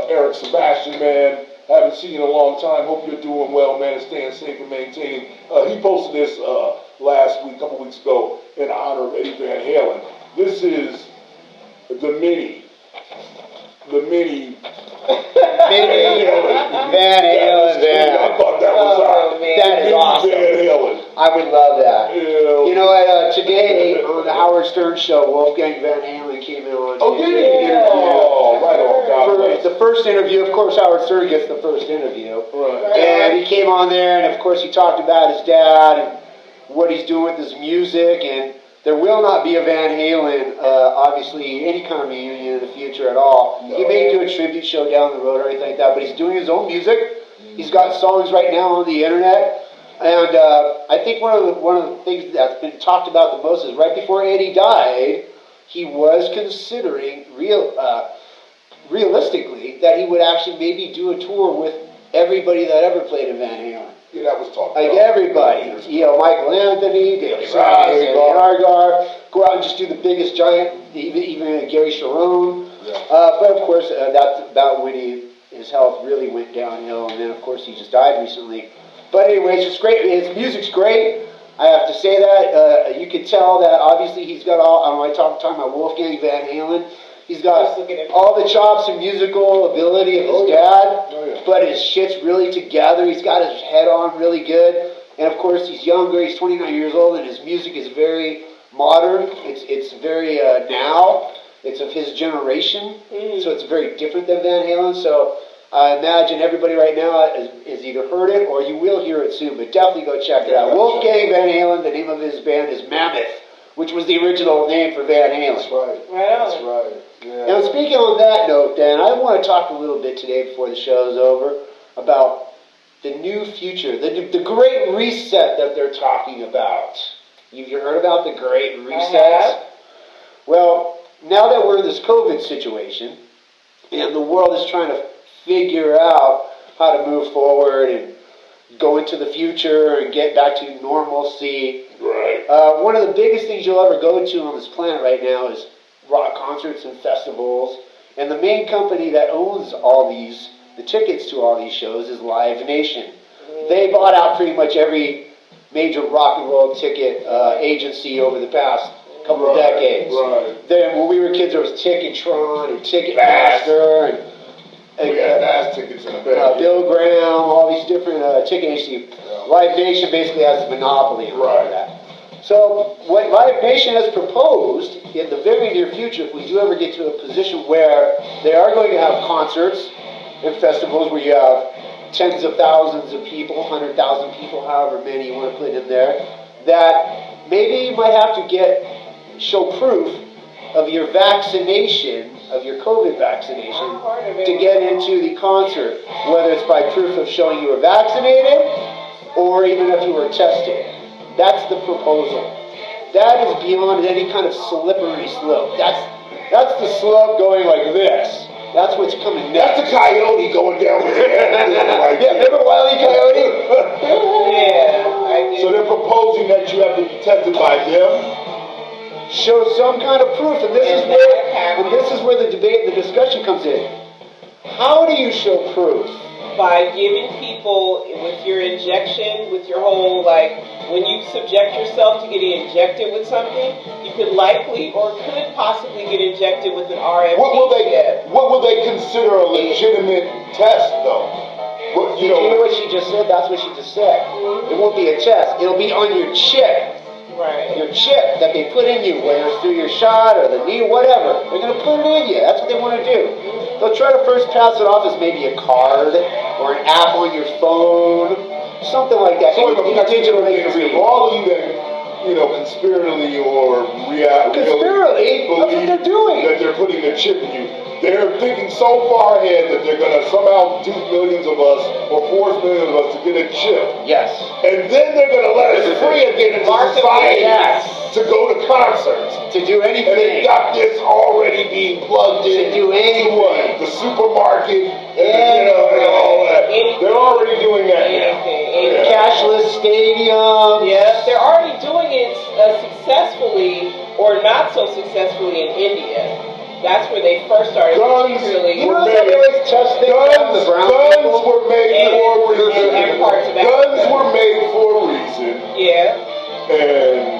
Eric Sebastian, man. Haven't seen you in a long time. Hope you're doing well, man, and staying safe and maintaining. He posted this last week, a couple weeks ago, in honor of Eddie Van Halen. This is the mini Van Halen. I thought that was that is awesome. Van Halen. I would love that. You know what? Today on the Howard Stern show, Wolfgang Van Halen came in on. Oh, did he? Oh, right on. God bless. The first interview, of course, Howard Stern gets the first interview. Right. And he came on there, and of course, he talked about his dad and what he's doing with his music, and there will not be a Van Halen, obviously, any kind of reunion in the future at all. No. He may do a tribute show down the road or anything like that, but he's doing his own music. He's got songs right now on the internet, and I think one of the things that's been talked about the most is right before Eddie died, he was considering realistically that he would actually maybe do a tour with everybody that ever played in Van Halen. Yeah, that was talked like about. everybody. Michael Anthony, David Ross, and Argar. Go out and just do the biggest giant, even Gary Sharon. Yeah. But of course, that's about when his health really went downhill. And then, of course, he just died recently. But anyways, it's great. His music's great. I have to say that. You can tell that obviously he's got all, I'm talking about Wolfgang Van Halen. He's got all the chops and musical ability of his dad, but his shit's really together. He's got his head on really good. And of course, he's younger. He's 29 years old, and his music is very modern. It's very now. It's of his generation, so it's very different than Van Halen. So I imagine everybody right now has either heard it or you will hear it soon, but definitely go check it out. Wolfgang Van Halen, the name of his band is Mammoth, which was the original name for Van Halen. That's right. That's right. Yeah. Now, speaking on that note, Dan, I want to talk a little bit today before the show's over about the new future, the great reset that they're talking about. You've heard about the great reset? Well, now that we're in this COVID situation, and the world is trying to figure out how to move forward and go into the future and get back to normalcy. Right. One of the biggest things you'll ever go to on this planet right now is rock concerts and festivals. And the main company that owns the tickets to all these shows is Live Nation. They bought out pretty much every major rock and roll ticket agency over the past couple of decades. Right. Then when we were kids, there was Ticketron and Ticketmaster and we had Bass tickets in the back. Bill Graham, all these different ticket agencies. Live Nation basically has a monopoly on all that. So what Live Nation has proposed in the very near future, if we do ever get to a position where they are going to have concerts and festivals where you have tens of thousands of people, 100,000 people, however many you want to put in there, that maybe you might have to show proof of your vaccination, of your COVID vaccination, to get into the concert, whether it's by proof of showing you were vaccinated or even if you were tested. That's the proposal. That is beyond any kind of slippery slope. That's the slope going like this. That's what's coming next. That's the coyote going down with the head. Yeah, remember Wile E. Coyote? Yeah. So they're proposing that you have to be tested by them. Show some kind of proof, and this is where the debate and the discussion comes in. How do you show proof? By giving people with your injection, with your whole, when you subject yourself to getting injected with something, you could likely or could possibly get injected with an RFD chip. What will they consider a legitimate test, though? You hear what she just said? That's what she just said. It won't be a test. It'll be on your chip. Right. Your chip that they put in you, whether it's through your shot or the knee, whatever. They're going to put it in you. That's what they want to do. They'll try to first pass it off as maybe a card or an app on your phone, something like that. So Anything digital they can read. All of you that, conspiratorially or conspiratorially, that's what they're doing. That they're putting a chip in you. They're thinking so far ahead that they're going to somehow dupe millions of us or force millions of us to get a chip. Yes. And then they're going to let us free again into society to go to concerts. To do anything. And they got this already being plugged in. To do anything. To what? The supermarket and all that. Anything. They're already doing that now. Anything. Cashless stadiums. Yeah, they're already doing it successfully or not so successfully in India. That's where they first started. Guns were made for a reason. Guns were made for a reason. Yeah. And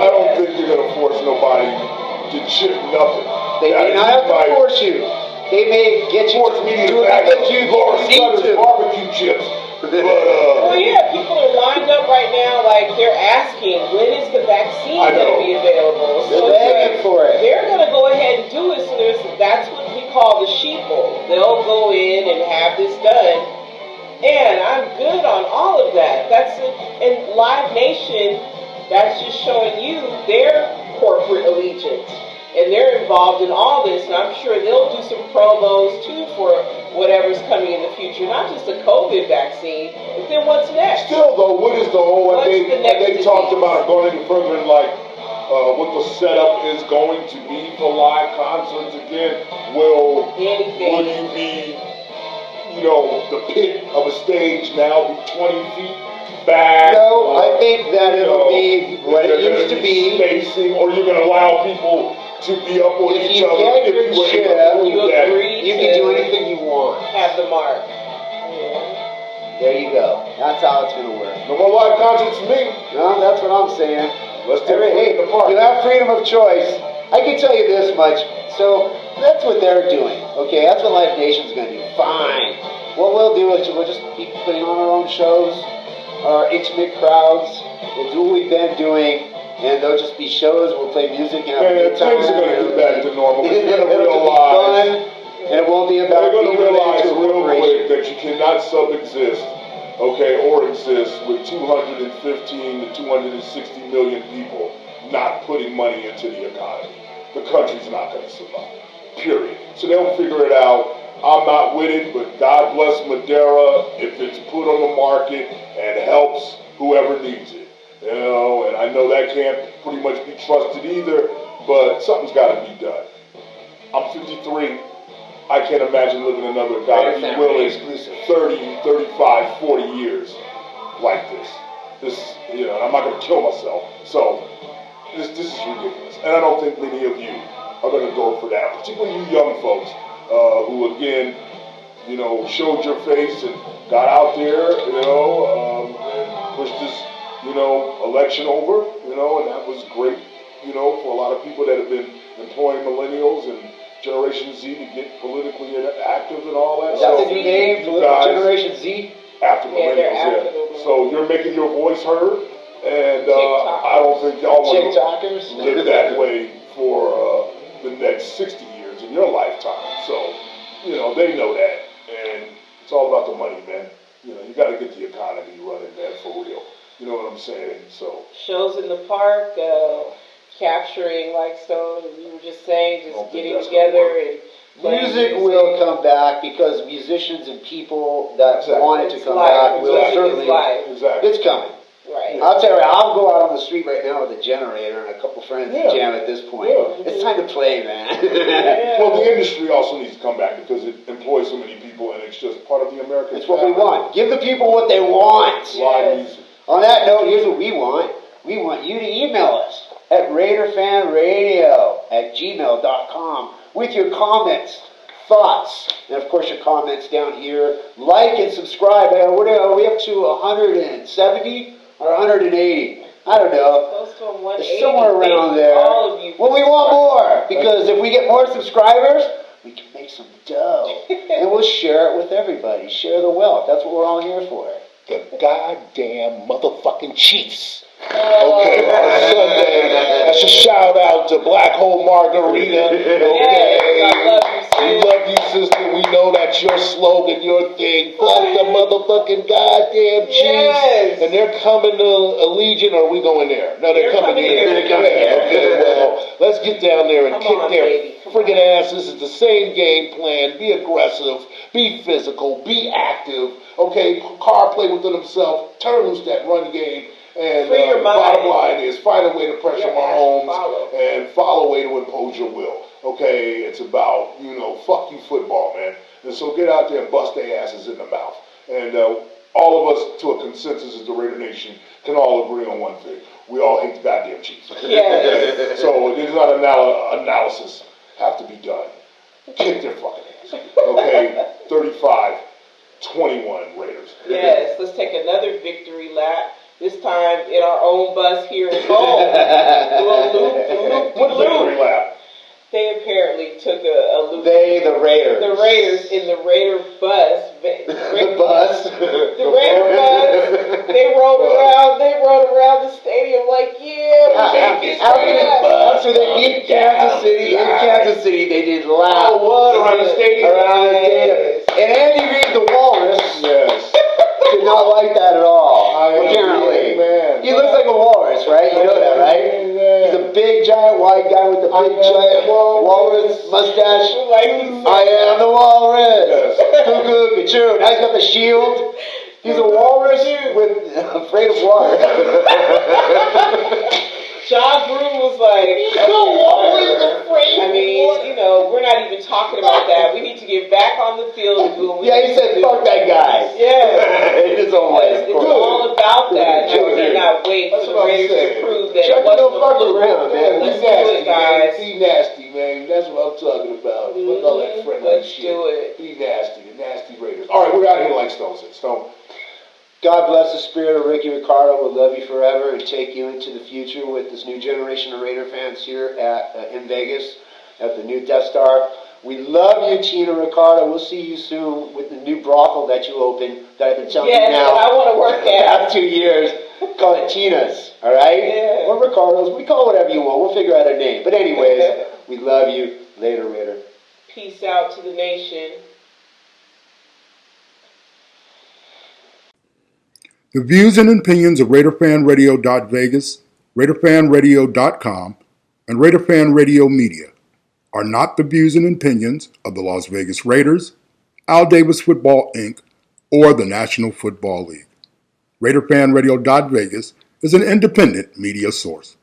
I don't think you're gonna force nobody to chip nothing. They may not have to force you. They may get you force me to do back it you need to. barbecue chips. But well, yeah, people are lined up right now, they're asking, when is the vaccine going to be available? They're begging for it. They're going to go ahead and do it, so that's what we call the sheeple. They'll go in and have this done, and I'm good on all of that. That's it. And Live Nation, that's just showing you their corporate allegiance. And they're involved in all this, and I'm sure they'll do some promos too for whatever's coming in the future. Not just a COVID vaccine, but then what's next? Still, though, what is the whole? They talked about going any further in what the setup is going to be for live concerts again. Will you be, the pit of a stage now be 20 feet back? No, I think that it'll be what it used to be. Spacing, or you're going to allow people to be up on each other. If you get your chip, you can do anything you want. Have the mark. There you go. That's how it's going to work. No more live concerts for me. No, that's what I'm saying. Let's take it apart. You have freedom of choice. I can tell you this much. So that's what they're doing. Okay, that's what Live Nation's going to do. Fine. What we'll do is we'll just be putting on our own shows, our intimate crowds. We'll do what we've been doing. and there'll just be shows. We'll play music and have a good time. Things are going to get back to normal. You're going to It'll be realize. fun, and it won't be about They're going to being realize related to a real corporation. quick that you cannot sub-exist, okay, or exist with 215 to 260 million people not putting money into the economy. The country's not going to survive. Period. So they'll figure it out. I'm not with it, but God bless Madeira if it's put on the market and helps whoever needs it. You know, and I know that can't pretty much be trusted either, but something's got to be done. I'm 53. I can't imagine living another, God, if you will, 30, 35, 40 years like this. You know, I'm not going to kill myself. So, this is ridiculous. And I don't think many of you are going to go for that, particularly you young folks who, again, you know, showed your face and got out there, you know, and pushed this, you know, election over, you know, and that was great, you know, for a lot of people that have been employing millennials and Generation Z to get politically active and all that. Is that the new name for Generation Z? After millennials, yeah. So you're making your voice heard, and I don't think y'all want to live that way for the next 60 years in your lifetime. So, you know, they know that, and it's all about the money, man. You know, you got to get the economy running, man, for real. You know what I'm saying? So shows in the park, capturing, like Stone, you were just saying, just getting together and music will come back because musicians and people that want it to come back will certainly. It's coming. Right. I'll tell you, I'll go out on the street right now with a generator and a couple friends to jam at this point. It's time to play, man. Well, the industry also needs to come back because it employs so many people and it's just part of the American It's what we want. Give the people what they want. Live music. On that note, here's what we want. We want you to email us at RaiderFanRadio@gmail.com with your comments, thoughts, and of course your comments down here. Like and subscribe. What are we up to? 170 or 180? I don't know. Close to 180. Somewhere around there. All of you. Well, we want more because if we get more subscribers, we can make some dough, and we'll share it with everybody. Share the wealth. That's what we're all here for. The goddamn motherfucking Chiefs. Okay, on Sunday, that's a shout out to Black Hole Margarita. Okay, we love you, sister. We know that's your slogan, your thing. Fuck the motherfucking goddamn Chiefs. And they're coming to Allegiant, or are we going there? No, they're coming here. They're coming here. Okay, well, let's get down there and kick their friggin' asses. It's the same game plan. Be aggressive, be physical, be active. Okay, Carr play within himself, turn loose that run game. And the bottom line is find a way to pressure Mahomes and follow a way to impose your will. Okay, it's about, you know, fuck you football, man. And so get out there and bust their asses in the mouth. And all of us, to a consensus as the Raider Nation, can all agree on one thing. We all hate the goddamn Chiefs. Okay? So there's not analysis have to be done. Kick their fucking ass. Okay, 35-21 Raiders. Yes, let's take another victory lap. This time in our own bus here at home. What victory lap? They apparently took a loop. The Raiders. The Raiders in the Raider bus. The bus. The Raider bus. They rode around the stadium like, after they beat Kansas City in Kansas City, they did loud. Oh, what? Around the stadium? Around the stadium. And Andy Reid, the walrus, did not like that at all. Apparently. He looks like a walrus, right? You know that, right? He's a big, giant, white guy with the big, giant walrus mustache. I am the walrus. Cuckoo, choo. Now he's got the shield. He's a walrus with afraid of water. John Broom was like, I mean, you know, we're not even talking about that. We need to get back on the field and do what we he said, fuck that guy. Yeah. In his own way. It's all about that. I cannot wait for the Raiders to prove that it wasn't a fluke. Let's do it, guys. Be nasty, man. That's what I'm talking about. Fuck all that friendly shit. Let's do it. Be nasty. The nasty Raiders. All right, we're out here like Stone said. Stone. God bless the spirit of Ricky Ricardo. We'll love you forever and take you into the future with this new generation of Raider fans here in Vegas at the new Death Star. We love you, Tina Ricardo. We'll see you soon with the new brothel that you opened that I've been telling you now. Yes, I want to work for the at. past 2 years. Call it Tina's, all right? Yeah. Or Ricardo's. We call it whatever you want. We'll figure out a name. But anyways, we love you. Later, Raider. Peace out to the nation. The views and opinions of RaiderFanRadio.Vegas, RaiderFanRadio.com, and Raider Fan Radio Media are not the views and opinions of the Las Vegas Raiders, Al Davis Football, Inc., or the National Football League. RaiderFanRadio.Vegas is an independent media source.